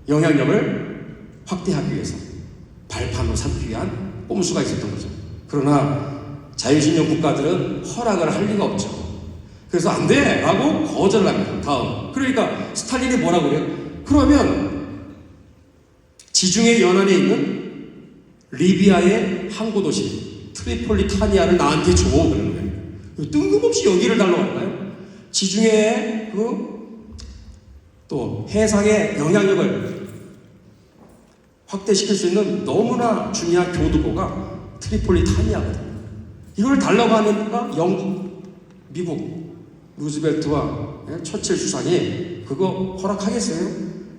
영향력을 확대하기 위해서 발판으로 삼기 위한 꼼수가 있었던 거죠. 그러나 자유신용 국가들은 허락을 할 리가 없죠. 그래서 안 돼! 라고 거절을 합니다. 다음. 그러니까 스탈린이 뭐라고 그래요? 그러면 지중해 연안에 있는 리비아의 항구 도시 트리폴리타니아를 나한테 줘. 그러는 거예요. 뜬금없이 여기를 달라고 할까요? 지중해의 또 해상의 영향력을 확대시킬 수 있는 너무나 중요한 교두보가 트리폴리타니아거든요. 이걸 달라고 하니까 영국, 미국, 루즈벨트와 처칠 수상이 그거 허락하겠어요?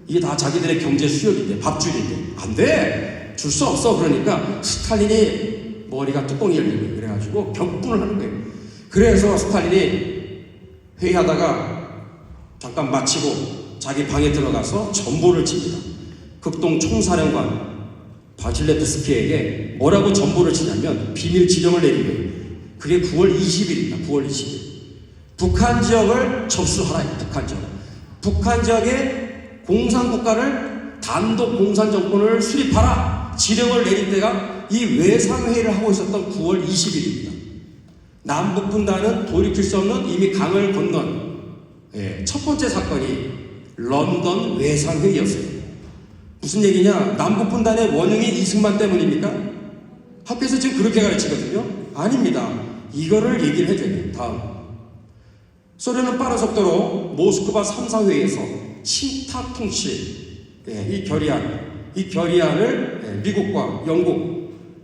이게 다 자기들의 경제 수역인데, 밥줄인데 안 돼! 줄 수 없어. 그러니까 스탈린이 머리가 뚜껑이 열리고 그래가지고 격분을 하는 거예요. 그래서 스탈린이 회의하다가 잠깐 마치고 자기 방에 들어가서 전보를 칩니다. 극동 총사령관 바실레프스키에게 뭐라고 전보를 치냐면 비밀 지령을 내린 거예요. 그게 9월 20일입니다. 9월 20일. 북한 지역을 접수하라. 북한 지역. 북한 지역에 공산국가를 단독 공산정권을 수립하라. 지령을 내린 때가 이 외상회의를 하고 있었던 9월 20일입니다. 남북 분단은 돌이킬 수 없는 이미 강을 건넌 첫 번째 사건이 런던 외상회의였어요. 무슨 얘기냐? 남북 분단의 원흉이 이승만 때문입니까? 학교에서 지금 그렇게 가르치거든요. 아닙니다. 이거를 얘기를 해줘야 돼요. 다음. 소련은 빠른 속도로 모스크바 3사회에서 신탁통치 이 결의안을 미국과 영국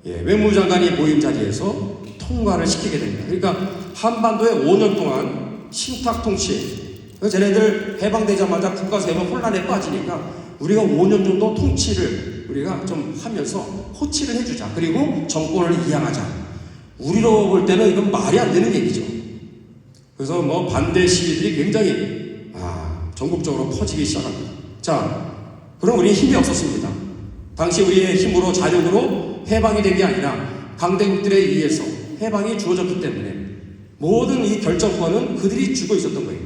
외무장관이 모임 자리에서 통과를 시키게 됩니다. 그러니까 한반도에 5년 동안 신탁통치 쟤네들 해방되자마자 국가 세번 혼란에 빠지니까 우리가 5년 정도 통치를 우리가 좀 하면서 호치를 해주자. 그리고 정권을 이양하자. 우리로 볼 때는 이건 말이 안 되는 얘기죠. 그래서 뭐 반대 시위들이 굉장히 전국적으로 퍼지기 시작합니다. 자, 그럼 우리는 힘이 없었습니다. 당시 우리의 힘으로 자력으로 해방이 된 게 아니라 강대국들에 의해서 해방이 주어졌기 때문에 모든 이 결정권은 그들이 쥐고 있었던 거예요.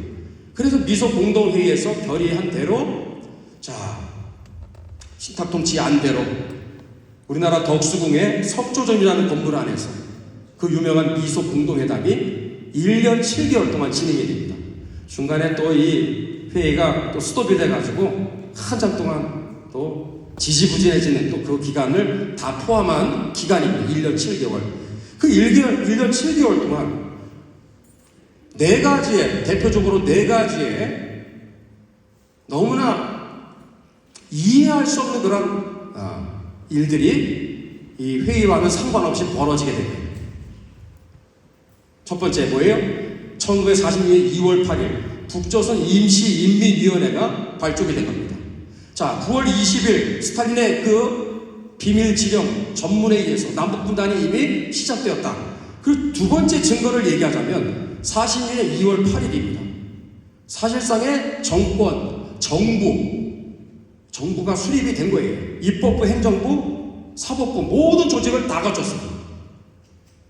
그래서 미소 공동회의에서 결의한 대로 신탁통치 안대로 우리나라 덕수궁의 석조점이라는 건물 안에서 그 유명한 미소 공동회담이 1년 7개월 동안 진행이 됩니다. 중간에 또 이 회의가 또 스톱이 돼가지고 한참 동안 또 지지부진해지는 또 그 기간을 다 포함한 기간입니다. 1년 7개월. 그 1년 7개월 동안 대표적으로 네 가지의 너무나 이해할 수 없는 그런 일들이 이 회의와는 상관없이 벌어지게 됩니다. 첫 번째 뭐예요? 1946년 2월 8일 북조선 임시인민위원회가 발족이 된 겁니다. 자, 9월 20일 스탈린의 그 비밀 지령 전문에 의해서 남북분단이 이미 시작되었다. 그 두 번째 증거를 얘기하자면 42년 2월 8일입니다. 사실상의 정부가 수립이 된 거예요. 입법부, 행정부, 사법부 모든 조직을 다 갖췄습니다.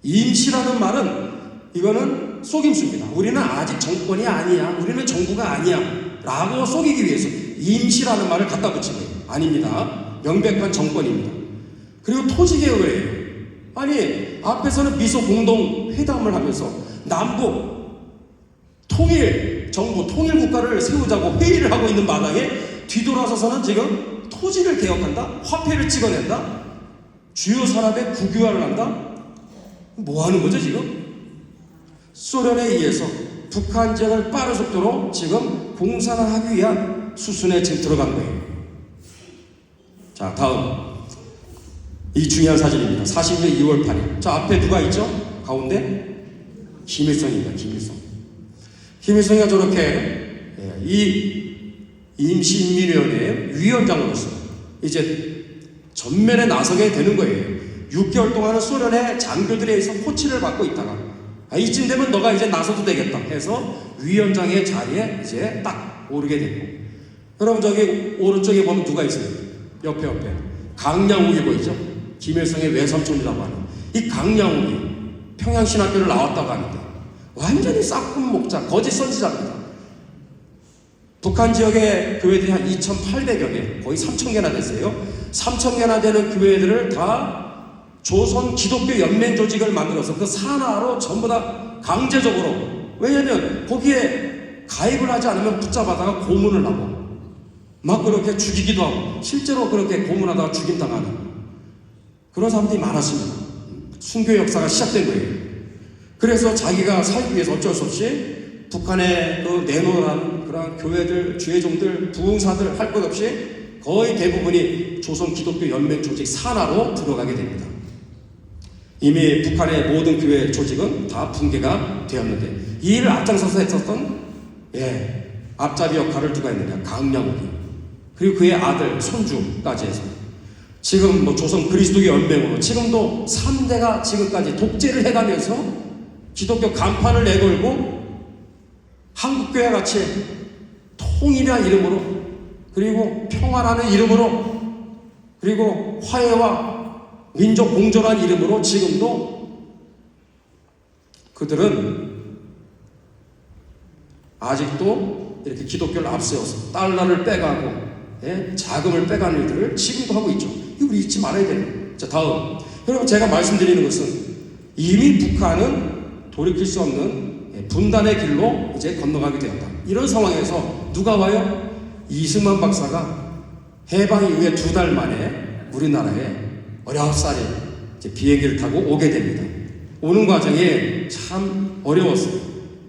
임시라는 말은 이거는 속임수입니다. 우리는 아직 정권이 아니야. 우리는 정부가 아니야. 라고 속이기 위해서 임시라는 말을 갖다 붙인 거예요. 아닙니다. 명백한 정권입니다. 그리고 토지개혁을 해요. 아니, 앞에서는 미소 공동 회담을 하면서 남북 통일 정부, 통일 국가를 세우자고 회의를 하고 있는 마당에 뒤돌아서서는 지금 토지를 개혁한다? 화폐를 찍어낸다? 주요 산업에 국유화를 한다? 뭐 하는 거죠, 지금? 소련에 의해서 북한 지역을 빠른 속도로 지금 공산화하기 위한 수순에 지금 들어간 거예요. 자, 다음. 이 중요한 사진입니다. 40년 2월 8일. 자, 앞에 누가 있죠? 가운데? 김일성입니다. 김일성이가 저렇게 이 임시인민위원회 위원장으로서 이제 전면에 나서게 되는 거예요. 6개월 동안은 소련의 장교들에 의해서 호치를 받고 있다가 이쯤 되면 너가 이제 나서도 되겠다 해서 위원장의 자리에 이제 딱 오르게 되고, 여러분 저기 오른쪽에 보면 누가 있어요? 옆에 강양욱이 보이죠? 김일성의 외삼촌이라고 하는 이 강양욱이 평양신학교를 나왔다고 하는데 완전히 싹군 목자, 거짓 선지자입니다. 북한 지역의 교회들이 한 2,800여 개, 거의 3,000개나 됐어요. 3,000개나 되는 교회들을 다 조선 기독교 연맹 조직을 만들어서 그 산하로 전부 다 강제적으로, 왜냐하면 거기에 가입을 하지 않으면 붙잡아다가 고문을 하고 막 그렇게 죽이기도 하고 실제로 그렇게 고문하다가 죽임당하는 그런 사람들이 많았습니다. 순교 역사가 시작된 거예요. 그래서 자기가 살기 위해서 어쩔 수 없이 북한에 그 내놓으라는 그런 교회들, 주회종들, 부흥사들 할 것 없이 거의 대부분이 조선 기독교 연맹 조직 산하로 들어가게 됩니다. 이미 북한의 모든 교회 조직은 다 붕괴가 되었는데 이 일을 앞장서서 했었던 앞잡이 역할을 누가 했느냐? 강양욱이. 그리고 그의 아들, 손주까지 해서 지금 뭐 조선 그리스도교 연맹으로 지금도 3대가 지금까지 독재를 해가면서 기독교 간판을 내걸고 한국교회 같이 통일이라는 이름으로 그리고 평화라는 이름으로 그리고 화해와 민족 공존한 이름으로 지금도 그들은 아직도 이렇게 기독교를 앞세워서 달러를 빼가고 자금을 빼가는 일들을 지금도 하고 있죠. 이거 우리 잊지 말아야 돼요. 자, 다음. 여러분, 제가 말씀드리는 것은 이미 북한은 돌이킬 수 없는 분단의 길로 이제 건너가게 되었다. 이런 상황에서 누가 와요? 이승만 박사가 해방 이후에 2달 만에 우리나라에 어렵사리 이제 비행기를 타고 오게 됩니다. 오는 과정에 참 어려웠어요.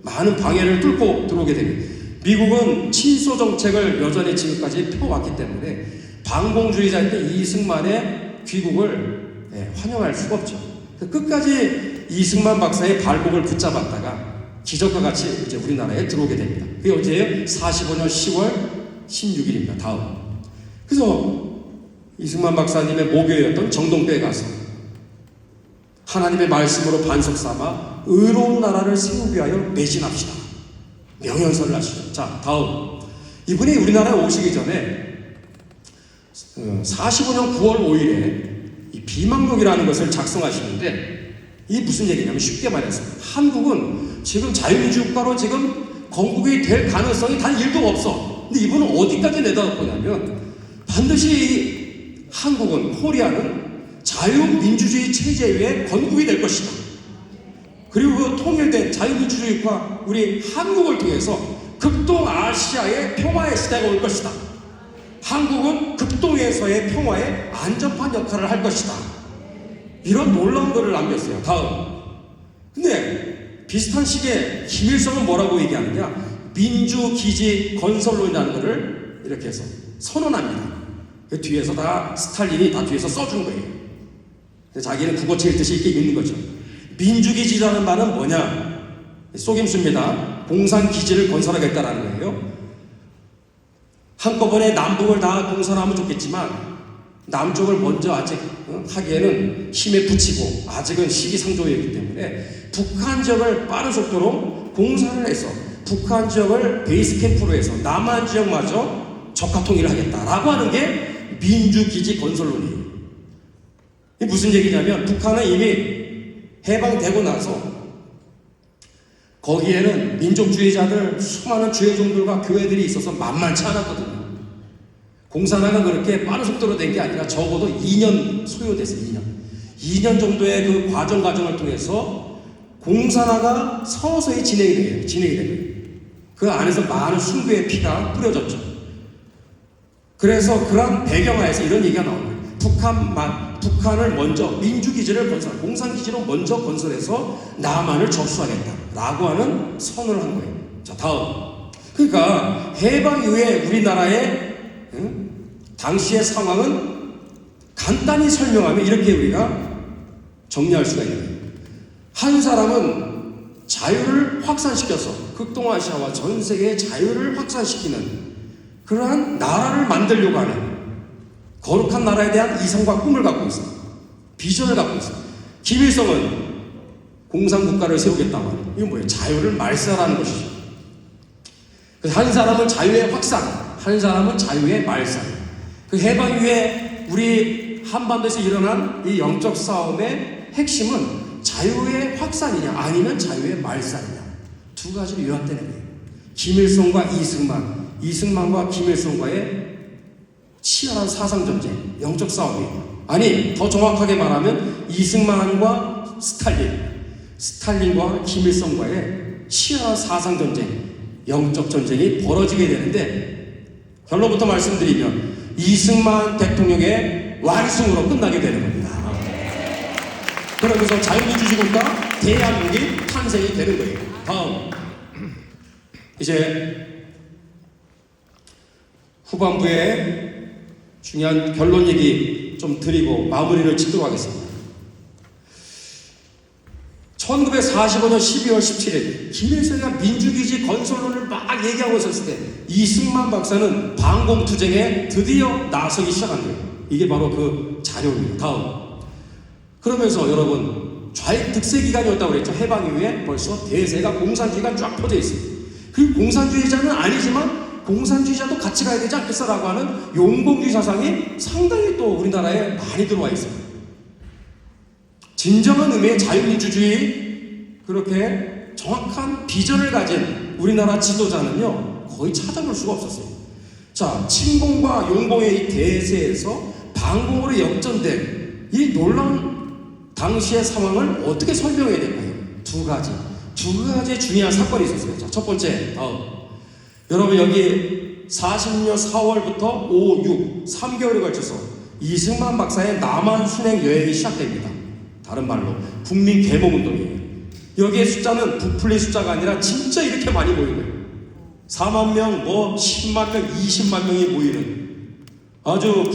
많은 방해를 뚫고 들어오게 됩니다. 미국은 친소 정책을 여전히 지금까지 펴왔기 때문에 반공주의자인 이승만의 귀국을 환영할 수가 없죠. 끝까지 이승만 박사의 발목을 붙잡았다가 기적과 같이 이제 우리나라에 들어오게 됩니다. 그게 언제예요? 45년 10월 16일입니다. 다음. 그래서 이승만 박사님의 모교였던 정동교에 가서 하나님의 말씀으로 반석 삼아 의로운 나라를 세우기 위하여 매진합시다. 명연설을 하시죠. 자, 다음. 이분이 우리나라에 오시기 전에 45년 9월 5일에 이 비망록이라는 것을 작성하시는데 이게 무슨 얘기냐면 쉽게 말해서 한국은 지금 자유민주국가로 지금 건국이 될 가능성이 단 1도 없어. 근데 이분은 어디까지 내다보냐면 반드시 한국은, 코리아는 자유민주주의 체제 위에 건국이 될 것이다. 그리고 그 통일된 자유민주주의과 우리 한국을 통해서 극동아시아의 평화의 시대가 올 것이다. 한국은 극동에서의 평화의 안전판 역할을 할 것이다. 이런 놀라운 글을 남겼어요. 다음. 근데 비슷한 시기에 김일성은 뭐라고 얘기하느냐? 민주기지 건설론이라는 것을 이렇게 해서 선언합니다. 그 뒤에서 다 스탈린이 다 뒤에서 써준 거예요. 자기는 국어책 읽듯이 이렇게 읽는 거죠. 민주기지라는 말은 뭐냐? 속임수입니다. 공산기지를 건설하겠다라는 거예요. 한꺼번에 남북을 다 공산하면 좋겠지만 남쪽을 먼저 아직 하기에는 힘에 붙이고 아직은 시기상조이기 때문에 북한 지역을 빠른 속도로 공산을 해서 북한 지역을 베이스 캠프로 해서 남한 지역마저 적화 통일을 하겠다라고 하는 게 민주기지 건설론이에요. 이게 무슨 얘기냐면 북한은 이미 해방되고 나서 거기에는 민족주의자들 수많은 주의종들과 교회들이 있어서 만만치 않았거든요. 공산화가 그렇게 빠른 속도로 된 게 아니라 적어도 2년 소요됐어요. 2년 정도의 그 과정을 통해서 공산화가 서서히 진행이 된 거예요. 그 안에서 많은 순교의 피가 뿌려졌죠. 그래서 그런 배경하에서 이런 얘기가 나옵니다. 북한을 먼저 민주기지를 건설, 공산기지로 먼저 건설해서 남한을 접수하겠다라고 하는 선언을 한 거예요. 자, 다음. 그러니까 해방 이후에 우리나라의 당시의 상황은 간단히 설명하면 이렇게 우리가 정리할 수가 있는 거예요. 한 사람은 자유를 확산시켜서 극동아시아와 전 세계의 자유를 확산시키는 그러한 나라를 만들려고 하는 거룩한 나라에 대한 이상과 꿈을 갖고 있어요. 비전을 갖고 있어요. 김일성은 공산국가를 세우겠다고 하는 이건 뭐예요? 자유를 말살하는 것이죠. 그래서 한 사람은 자유의 확산, 한 사람은 자유의 말살. 그 해방 이후에 우리 한반도에서 일어난 이 영적 싸움의 핵심은 자유의 확산이냐 아니면 자유의 말살이냐 두 가지로 요약되는 거예요. 김일성과 이승만과 김일성과의 치열한 사상전쟁, 영적 싸움이에요. 아니 더 정확하게 말하면 이승만과 스탈린과 김일성과의 치열한 사상전쟁, 영적 전쟁이 벌어지게 되는데 결론부터 말씀드리면 이승만 대통령의 완승으로 끝나게 되는 겁니다. 그러면서 자유민주주의 국가 대한민국이 탄생이 되는 거예요. 다음. 이제 후반부에 중요한 결론 얘기 좀 드리고 마무리를 짓도록 하겠습니다. 1945년 12월 17일 김일성이가 민주기지 건설론을 막 얘기하고 있었을 때 이승만 박사는 반공투쟁에 드디어 나서기 시작한 거예요. 이게 바로 그 자료입니다. 다음. 그러면서 여러분 좌익 득세 기간이었다고 그랬죠. 해방 이후에 벌써 대세가 공산주의가 쫙 퍼져 있어요. 그 공산주의자는 아니지만 공산주의자도 같이 가야 되지 않겠어라고 하는 용봉주의 사상이 상당히 또 우리나라에 많이 들어와 있어요. 진정한 의미의 자유민주주의 그렇게 정확한 비전을 가진 우리나라 지도자는요 거의 찾아볼 수가 없었어요. 자, 친공과 용공의 이 대세에서 반공으로 역전된 이 놀라운 당시의 상황을 어떻게 설명해야 될까요? 두 가지 중요한 사건이 있었어요. 자, 첫 번째, 여러분 여기 40년 4월부터 5, 6, 3개월에 걸쳐서 이승만 박사의 남한 순행 여행이 시작됩니다. 다른 말로 국민 개몽운동이에요. 여기에 숫자는 부풀린 숫자가 아니라 진짜 이렇게 많이 모이는 거예요. 4만 명, 10만 명, 20만 명이 모이는 아주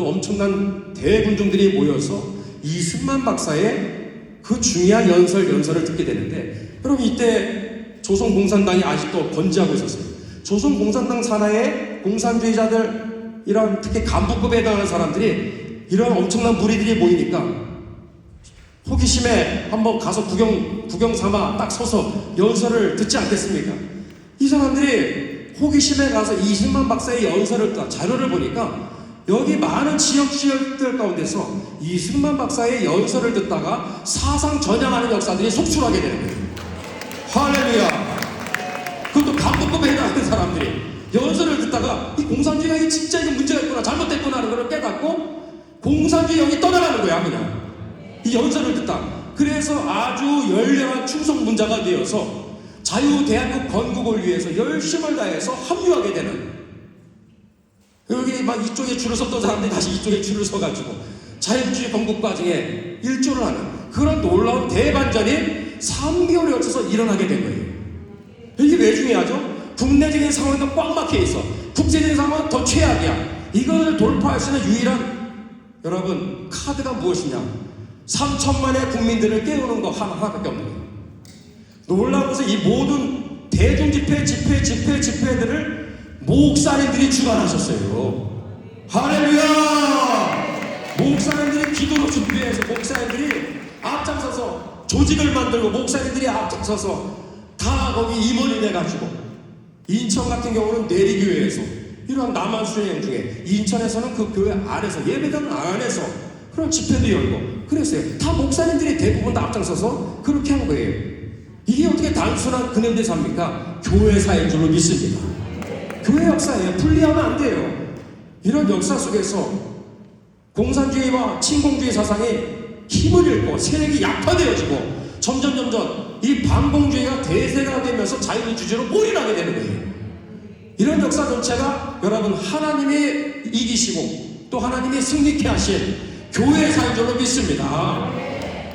엄청난 대군중들이 모여서 이승만 박사의 그 중요한 연설을 듣게 되는데, 여러분 이때 조선공산당이 아직도 건재하고 있었어요. 조선공산당 산하의 공산주의자들, 이런 특히 간부급에 해당하는 사람들이 이런 엄청난 무리들이 모이니까 호기심에 한번 가서 구경 삼아 딱 서서 연설을 듣지 않겠습니까? 이 사람들이 호기심에 가서 이승만 박사의 연설을 자료를 보니까 여기 많은 지역들 가운데서 이승만 박사의 연설을 듣다가 사상 전향하는 역사들이 속출하게 되는 거예요. 할렐루야. 그것도 간부급에 해당하는 사람들이 연설을 듣다가 이 공산주의가 진짜 이거 문제가 있구나, 잘못됐구나 하는 걸 깨닫고 공산주의 영이 떠나가는 거야. 그냥 이 연설을 듣다. 그래서 아주 열렬한 충성문자가 되어서 자유대한민국 건국을 위해서 열심을 다해서 합류하게 되는, 여기 막 이쪽에 줄을 섰던 사람들이 다시 이쪽에 줄을 서가지고 자유주의 건국 과정에 일조를 하는 그런 놀라운 대반전이 3개월에 걸쳐서 일어나게 된 거예요. 이게 왜 중요하죠? 국내적인 상황도 꽉 막혀 있어. 국제적인 상황은 더 최악이야. 이걸 돌파할 수 있는 유일한 여러분 카드가 무엇이냐? 3천만의 국민들을 깨우는 거 하나밖에 없는 거예요. 놀라워서 이 모든 대중집회들을 목사님들이 주관하셨어요. 할렐루야! 목사님들이 기도로 준비해서 목사님들이 앞장서서 조직을 만들고 목사님들이 앞장서서 다 거기 임원이 돼가지고, 인천 같은 경우는 내리교회에서 이러한 남한 수행 중에 인천에서는 그 교회 안에서 예배당 안에서 그런 집회도 열고 그랬어요. 다 목사님들이 대부분 다 앞장서서 그렇게 한 거예요. 이게 어떻게 단순한 근현대사입니까? 교회사인 줄로 믿습니다. 교회 역사예요. 분리하면 안 돼요. 이런 역사 속에서 공산주의와 친공주의 사상이 힘을 잃고 세력이 약화되어지고 점점 이 반공주의가 대세가 되면서 자유민주주의로 올인하게 되는 거예요. 이런 역사 전체가 여러분 하나님이 이기시고 또 하나님이 승리케 하신 교회사인 줄로 믿습니다.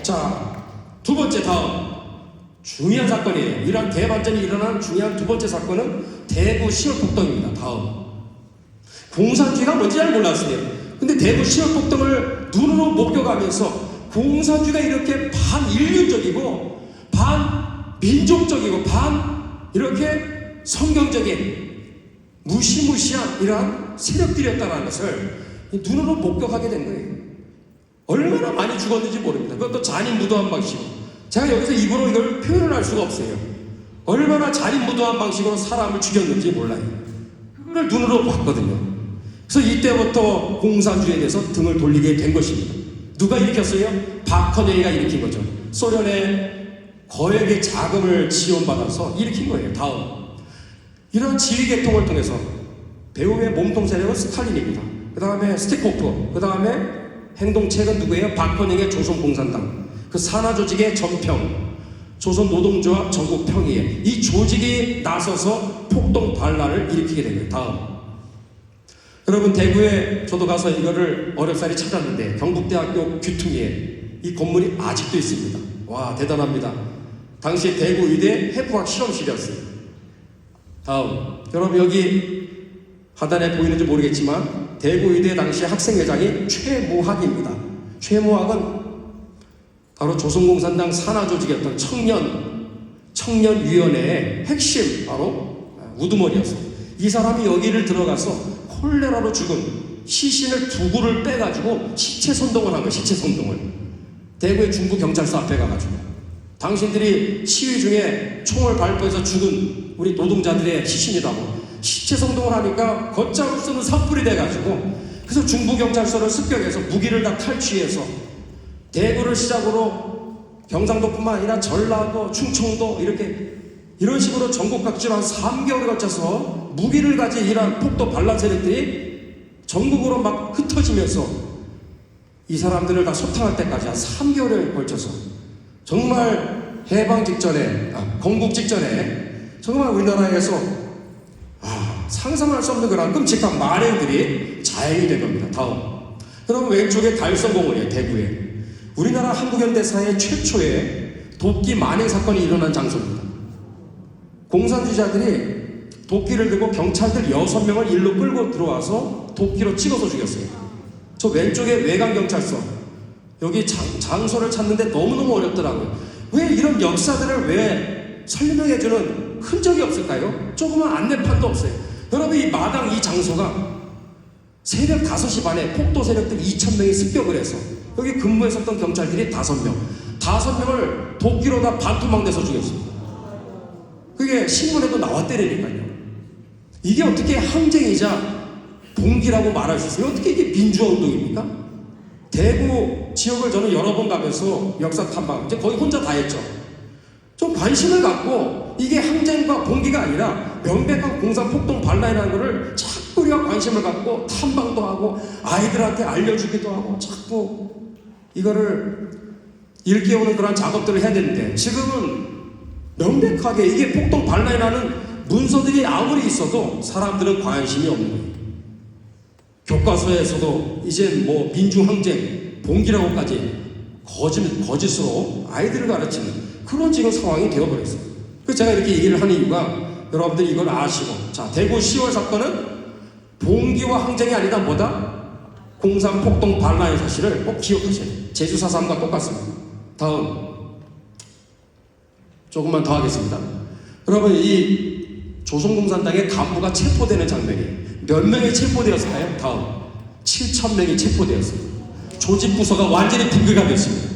자, 두 번째, 다음 중요한 사건이에요. 이러한 대반전이 일어난 중요한 두 번째 사건은 대구 시월폭동입니다. 다음, 공산주의가 뭔지 잘 몰랐어요. 근데 대구 시월폭동을 눈으로 목격하면서 공산주의가 이렇게 반인륜적이고 반민족적이고 이렇게 성경적인 무시무시한 이러한 세력들이었다는 것을 눈으로 목격하게 된 거예요. 얼마나 많이 죽었는지 모릅니다. 그것도 잔인무도한 방식으로. 제가 여기서 입으로 이걸 표현을 할 수가 없어요. 얼마나 잔인무도한 방식으로 사람을 죽였는지 몰라요. 그걸 눈으로 봤거든요. 그래서 이때부터 공산주의에 대해서 등을 돌리게 된 것입니다. 누가 일으켰어요? 박헌영이가 일으킨 거죠. 소련의 거액의 자금을 지원받아서 일으킨 거예요. 다음, 이런 지휘계통을 통해서 배후의 몸통 세력은 스탈린입니다. 그 다음에 스티코프, 그 다음에 행동책은 누구예요? 박헌영의 조선공산당, 그 산하조직의 전평, 조선노동조합 전국평의회, 이 조직이 나서서 폭동 반란을 일으키게 됩니다. 다음, 여러분 대구에 저도 가서 이거를 어렵사리 찾았는데 경북대학교 귀퉁이에 이 건물이 아직도 있습니다. 와, 대단합니다. 당시 대구 의대 해부학 실험실이었어요. 다음, 여러분 여기 하단에 보이는지 모르겠지만 대구 의대 당시 학생회장이 최무학입니다. 최무학은 바로 조선공산당 산하조직이었던 청년위원회의 핵심 바로 우두머리였어요. 이 사람이 여기를 들어가서 콜레라로 죽은 시신을 두 구를 빼가지고 시체 선동을 한 거예요. 시체 선동을. 대구의 중부경찰서 앞에 가가지고 당신들이 시위 중에 총을 발포해서 죽은 우리 노동자들의 시신이라고 시체 선동을 하니까 걷잡을 수 없는 산불이 돼가지고 그래서 중부경찰서를 습격해서 무기를 다 탈취해서 대구를 시작으로 경상도뿐만 아니라 전라도, 충청도 이런 식으로 전국 각지로 한 3개월에 걸쳐서 무기를 가진 이러한 폭도 반란 세력들이 전국으로 막 흩어지면서 이 사람들을 다 소탕할 때까지 한 3개월에 걸쳐서 정말 해방 직전에, 건국 직전에 정말 우리나라에서 상상할 수 없는 그런 끔찍한 만행들이 자행이 된 겁니다. 다음. 그럼 왼쪽에 달성공원이에요. 대구에. 우리나라 한국현대사의 최초의 도끼 만행 사건이 일어난 장소입니다. 공산주의자들이 도끼를 들고 경찰들 6명을 일로 끌고 들어와서 도끼로 찍어서 죽였어요. 저 왼쪽에 외관경찰서 여기 장소를 찾는데 너무너무 어렵더라고요. 왜 이런 역사들을 왜 설명해주는 흔적이 없을까요? 조그만 안내판도 없어요. 여러분 이 마당 이 장소가 새벽 5시 반에 폭도 세력들 2,000명이 습격을 해서 여기 근무했었던 경찰들이 5명을 도끼로 다 반토막 내서 죽였어요. 그게 신문에도 나왔대니까요. 이게 어떻게 항쟁이자 봉기라고 말할 수 있어요? 어떻게 이게 민주화 운동입니까? 대구 지역을 저는 여러 번 가면서 역사 탐방 이제 거의 혼자 다 했죠. 좀 관심을 갖고 이게 항쟁과 봉기가 아니라 명백한 공산폭동 반란이라는 것을 자꾸 우리가 관심을 갖고 탐방도 하고 아이들한테 알려주기도 하고 자꾸 이거를 일깨우는 그런 작업들을 해야 되는데 지금은 명백하게 이게 폭동 반란이라는 문서들이 아무리 있어도 사람들은 관심이 없는 거예요. 교과서에서도 이제 뭐 민주항쟁, 봉기라고까지 거짓으로 아이들을 가르치는 그런 지금 상황이 되어버렸어요. 그래서 제가 이렇게 얘기를 하는 이유가 여러분들이 이걸 아시고 자 대구 10월 사건은 봉기와 항쟁이 아니다 뭐다? 공산폭동 반란의 사실을 꼭 기억하셔야 돼요. 제주 4.3과 똑같습니다. 다음 조금만 더 하겠습니다. 여러분 이 조선공산당의 간부가 체포되는 장면이 몇 명이 체포되었을까요? 다음 7,000명이 체포되었습니다. 조직부서가 완전히 붕괴가 됐습니다.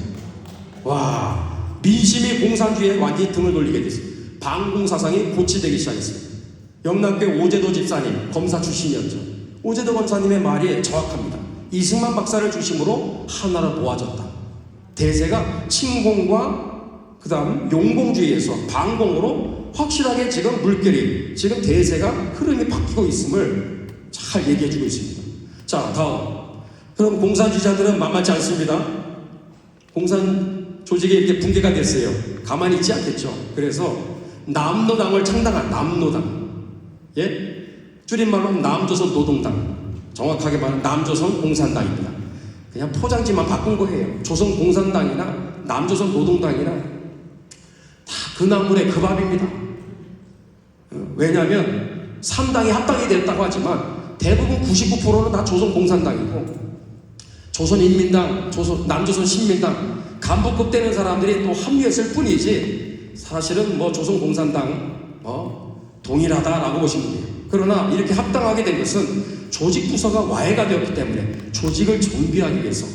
와 민심이 공산주의에 완전히 등을 돌리게 됐습니다. 반공사상이 고치되기 시작했습니다. 영남교회 오제도 집사님 검사 출신이었죠. 오제도 검사님의 말이 정확합니다. 이승만 박사를 중심으로 하나를 모아졌다. 대세가 침공과 그 다음 용공주의에서 반공으로 확실하게 지금 물결이 지금 대세가 흐름이 바뀌고 있음을 잘 얘기해주고 있습니다. 자 다음 그럼 공산주의자들은 만만치 않습니다. 공산 조직이 이렇게 붕괴가 됐어요. 가만히 있지 않겠죠. 그래서 남노당을 창당한 남노당 예? 줄임말로 남조선 노동당 정확하게 말하면 남조선 공산당입니다. 그냥 포장지만 바꾼 거예요. 조선 공산당이나 남조선 노동당이나 다 그 나물의 그 밥입니다. 왜냐하면 3당이 합당이 됐다고 하지만 대부분 99%는 다 조선 공산당이고 조선인민당, 남조선 신민당 간부급 되는 사람들이 또 합류했을 뿐이지 사실은 뭐 조선 공산당 동일하다라고 보시면 돼요. 그러나 이렇게 합당하게 된 것은 조직 부서가 와해가 되었기 때문에 조직을 정비하기 위해서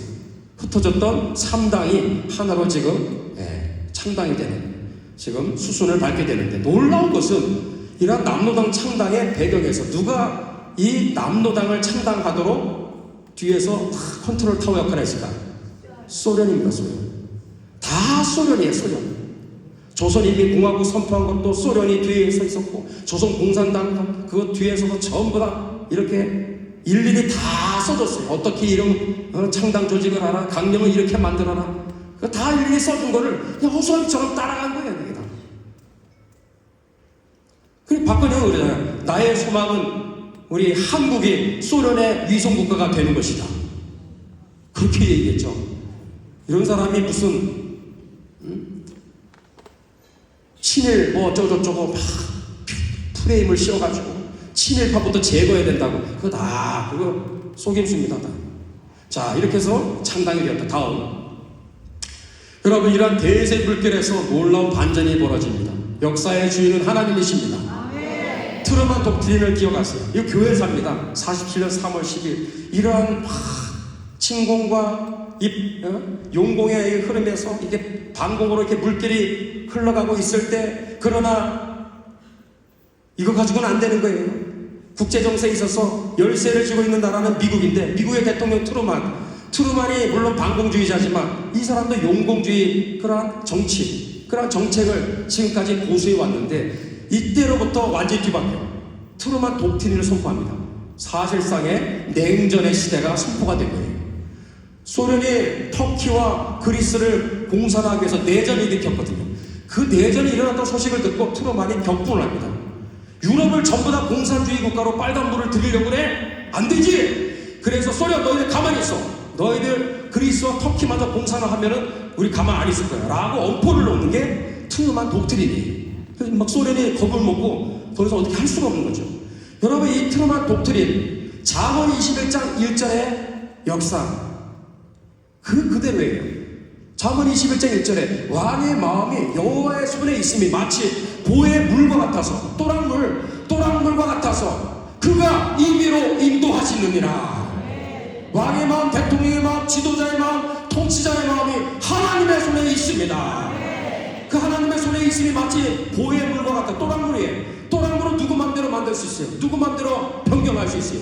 흩어졌던 3당이 하나로 지금 창당이 되는 지금 수순을 밟게 되는데 놀라운 것은 이러한 남노당 창당의 배경에서 누가 이 남노당을 창당하도록 뒤에서 컨트롤 타워 역할을 했을까? 소련입니다. 소련. 다 소련이에요. 소련. 조선인민공화국 선포한 것도 소련이 뒤에 서 있었고 조선공산당 그 뒤에서도 전부 다 이렇게 일일이 다 써줬어요. 어떻게 이런 창당 조직을 하라, 강령을 이렇게 만들어라. 다 일일이 써준 거를 그냥 호소리처럼 따라간 거예요. 이게 다. 그리고 박근혜는 그러잖아요. 나의 소망은 우리 한국이 소련의 위성국가가 되는 것이다. 그렇게 얘기했죠. 이런 사람이 무슨 친일 뭐 어쩌고저쩌고 막 프레임을 씌워가지고 친일파부터 제거해야 된다고 그거 다 그거 속임수입니다. 다. 자 이렇게 해서 창당이 되었다. 다음 여러분, 이러한 대세 물결에서 놀라운 반전이 벌어집니다. 역사의 주인은 하나님이십니다. 트루만 독트린을 기억하세요. 이 교회사입니다. 47년 3월 10일 이러한 침공과 용공의 이 흐름에서 이게 반공으로 이렇게 물결이 흘러가고 있을 때, 그러나 이거 가지고는 안 되는 거예요. 국제 정세에 있어서 열세를 쥐고 있는 나라는 미국인데, 미국의 대통령 트루만이 물론 반공주의자지만 이 사람도 용공주의 그러한 정치, 그러한 정책을 지금까지 고수해 왔는데, 이때로부터 완전히 뒤바뀌어 트루만 독트린을 선포합니다. 사실상의 냉전의 시대가 선포가 된 거예요. 소련이 터키와 그리스를 공산하기 위해서 내전을 일으켰거든요. 그 내전이 일어났다는 소식을 듣고 트루만이 격분을 합니다. 유럽을 전부 다 공산주의 국가로 빨간불을 들이려고 그래? 안 되지! 그래서 소련, 너희들 가만히 있어. 너희들 그리스와 터키마저 공산을 하면은 우리 가만 안 있을 거야 라고 엄포를 놓는 게 트루만 독트린이에요. 막 소련이 겁을 먹고 더 이상 어떻게 할 수가 없는 거죠. 여러분, 이 트루만 독트린, 잠언 21장 1절의 역사 그대로예요. 잠언 21장 1절에 왕의 마음이 여호와의 손에 있음이 마치 보의 물과 같아서, 또랑물과 같아서 그가 임의로 인도하시느니라. 왕의 마음, 대통령의 마음, 지도자의 마음, 통치자의 마음이 하나님의 손에 있습니다. 그 하나님의 손에 있음이 마치 보의 물과 같다. 또랑물이에요. 또랑물은 누구 맘대로 만들 수 있어요. 누구 맘대로 변경할 수 있어요.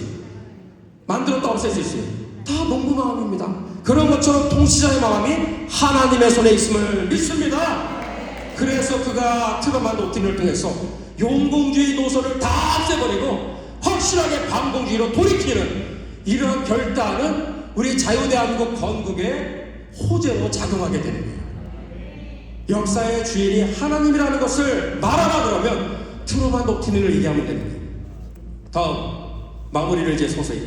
만들었다 없앨 수 있어요. 다 농부 마음입니다. 그런 것처럼 통치자의 마음이 하나님의 손에 있음을 믿습니다. 그래서 그가 트루만 독트린을 통해서 용공주의 노선을 다 없애버리고 확실하게 반공주의로 돌이키는 이런 결단은 우리 자유대한민국 건국의 호재로 작용하게 되는 거예요. 역사의 주인이 하나님이라는 것을 말하라 그러면 트루만 독트린을 얘기하면 되는 거예요. 다음 마무리를 이제 서서히.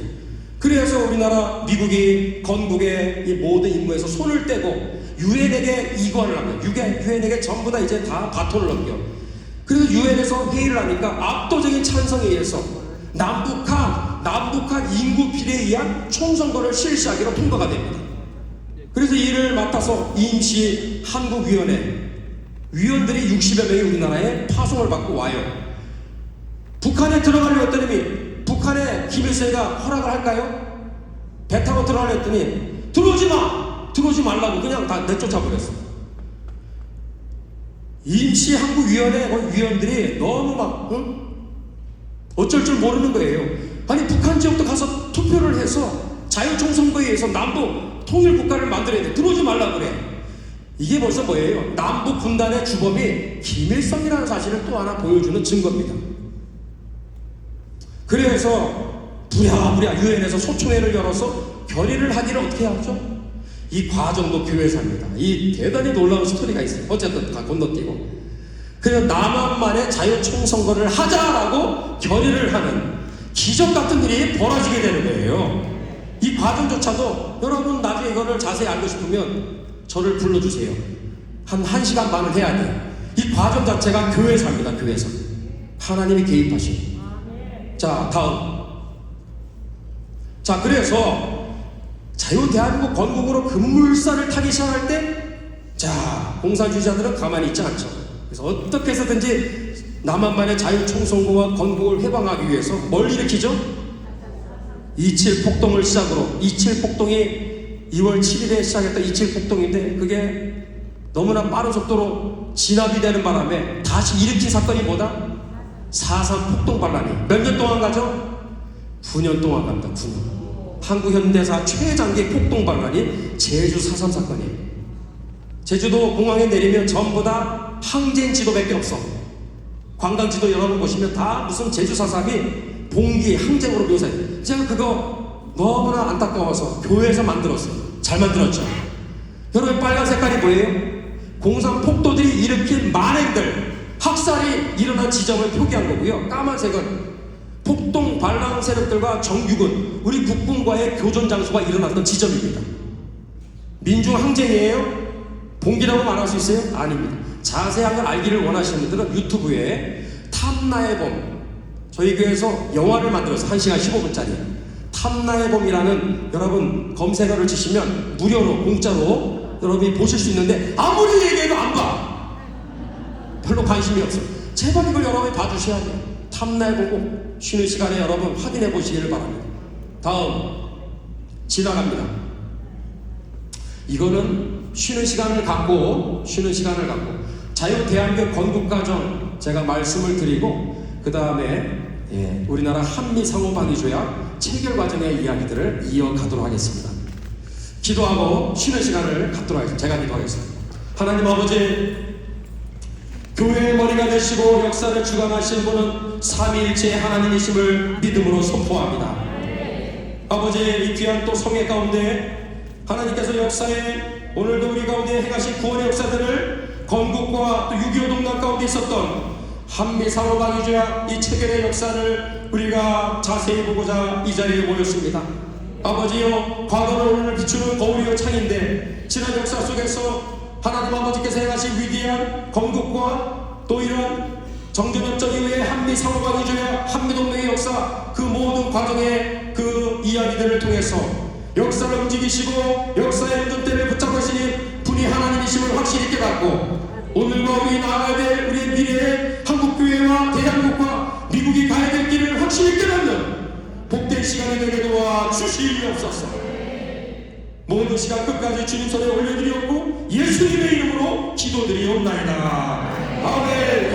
그래서 우리나라 미국이 건국의 이 모든 임무에서 손을 떼고 유엔에게 이관을 하면, 유엔에게 전부 다 이제 다 바톤을 넘겨. 그래서 유엔에서 회의를 하니까 압도적인 찬성에 의해서 남북한 인구 비례에 의한 총선거를 실시하기로 통과가 됩니다. 그래서 이를 맡아서 임시 한국위원회 위원들이 60여 명이 우리나라에 파송을 받고 와요. 북한에 들어가려고 했더니 북한에 김일성이가 허락을 할까요? 배 타고 들어가려 했더니 들어오지 말라고 그냥 다 내쫓아 버렸어. 임시 한국위원회 위원들이 너무 막 어쩔 줄 모르는 거예요. 아니, 북한 지역도 가서 투표를 해서 자유총선거에 의해서 남북 통일국가를 만들어야 돼. 들어오지 말라고 그래. 이게 벌써 뭐예요? 남북 분단의 주범이 김일성이라는 사실을 또 하나 보여주는 증거입니다. 그래서 부랴부랴 유엔에서 소총회를 열어서 결의를 하기를 어떻게 하죠? 이 과정도 교회사입니다. 이 대단히 놀라운 스토리가 있어요. 어쨌든 다 건너뛰고. 그래서 남한만의 자유총선거를 하자라고 결의를 하는 기적 같은 일이 벌어지게 되는 거예요. 이 과정조차도 여러분 나중에 이거를 자세히 알고 싶으면 저를 불러주세요. 한 1시간 반을 해야 돼요. 이 과정 자체가 교회사입니다. 교회사. 하나님이 개입하시고. 자, 다음. 자, 그래서 자유대한민국 건국으로 급물살을 타기 시작할 때, 자, 공산주의자들은 가만히 있지 않죠. 그래서 어떻게 해서든지 남한만의 자유총선거와 건국을 해방하기 위해서 뭘 일으키죠? 27 폭동을 시작으로, 27 폭동이 2월 7일에 시작했던 27 폭동인데 그게 너무나 빠른 속도로 진압이 되는 바람에 다시 일으킨 사건이 뭐다? 4.3 폭동 반란이 몇 년 동안 가죠? 9년 동안 갑니다. 9년. 한국 현대사 최장기 폭동 반란이 제주 4.3 사건이에요. 제주도 공항에 내리면 전부 다 항쟁 지도밖에 없어. 관광지도 여러분 보시면 다 무슨 제주 4.3이 봉기 항쟁으로 묘사해요. 제가 그거 너무나 안타까워서 교회에서 만들었어요. 잘 만들었죠. 여러분, 빨간 색깔이 뭐예요? 공산 폭도들이 일으킨 만행들, 학살이 일어난 지점을 표기한 거고요. 까만색은 폭동 반란 세력들과 정규군, 우리 국군과의 교전 장소가 일어났던 지점입니다. 민중 항쟁이에요? 봉기라고 말할 수 있어요? 아닙니다. 자세한 걸 알기를 원하시는 분들은 유튜브에 탐나의 범, 저희 교회에서 영화를 만들어서 1시간 15분짜리 탐나의 범이라는 여러분 검색어를 치시면 무료로 공짜로 여러분이 보실 수 있는데 아무리 얘기해도 안 봐. 별로 관심이 없어. 제발 이걸 여러분이 봐주셔야 돼요. 탐내보고 쉬는 시간에 여러분 확인해 보시기를 바랍니다. 다음 지나갑니다. 이거는 쉬는 시간을 갖고 자유대한민국 건국과정 제가 말씀을 드리고 그 다음에 우리나라 한미상호방위조약 체결 과정의 이야기들을 이어가도록 하겠습니다. 기도하고 쉬는 시간을 갖도록 하겠습니다. 제가 기도하겠습니다. 하나님 아버지, 교회의 머리가 되시고 역사를 주관하신 분은 삼위일체 하나님이심을 믿음으로 선포합니다. 아버지, 이 귀한 또 성회 가운데 하나님께서 역사에 오늘도 우리 가운데 행하신 구원의 역사들을 건국과 또 6.25 동락 가운데 있었던 한미상호방위조약 이 체결의 역사를 우리가 자세히 보고자 이 자리에 모였습니다. 아버지여, 과거를 오늘 비추는 거울이요 창인데 지난 역사 속에서 하나님 아버지께서 행하신 위대한 건국과 또 이런 정전협정 이후의 한미상호방위조약 한미동맹의 역사 그 모든 과정의 그 이야기들을 통해서 역사를 움직이시고 역사의 운전대를 붙잡고 계시니 분이 하나님이심을 확실히 깨닫고 오늘과 우리 나아가야 될 우리의 미래의 한국교회와 대한민국과 미국이 가야 될 길을 확실히 깨닫는 복된 시간이 되게 도와 주시옵소서. 모든 시간 끝까지 주님 손에 올려드리었고 예수님의 이름으로 기도드리옵나이다. 아멘.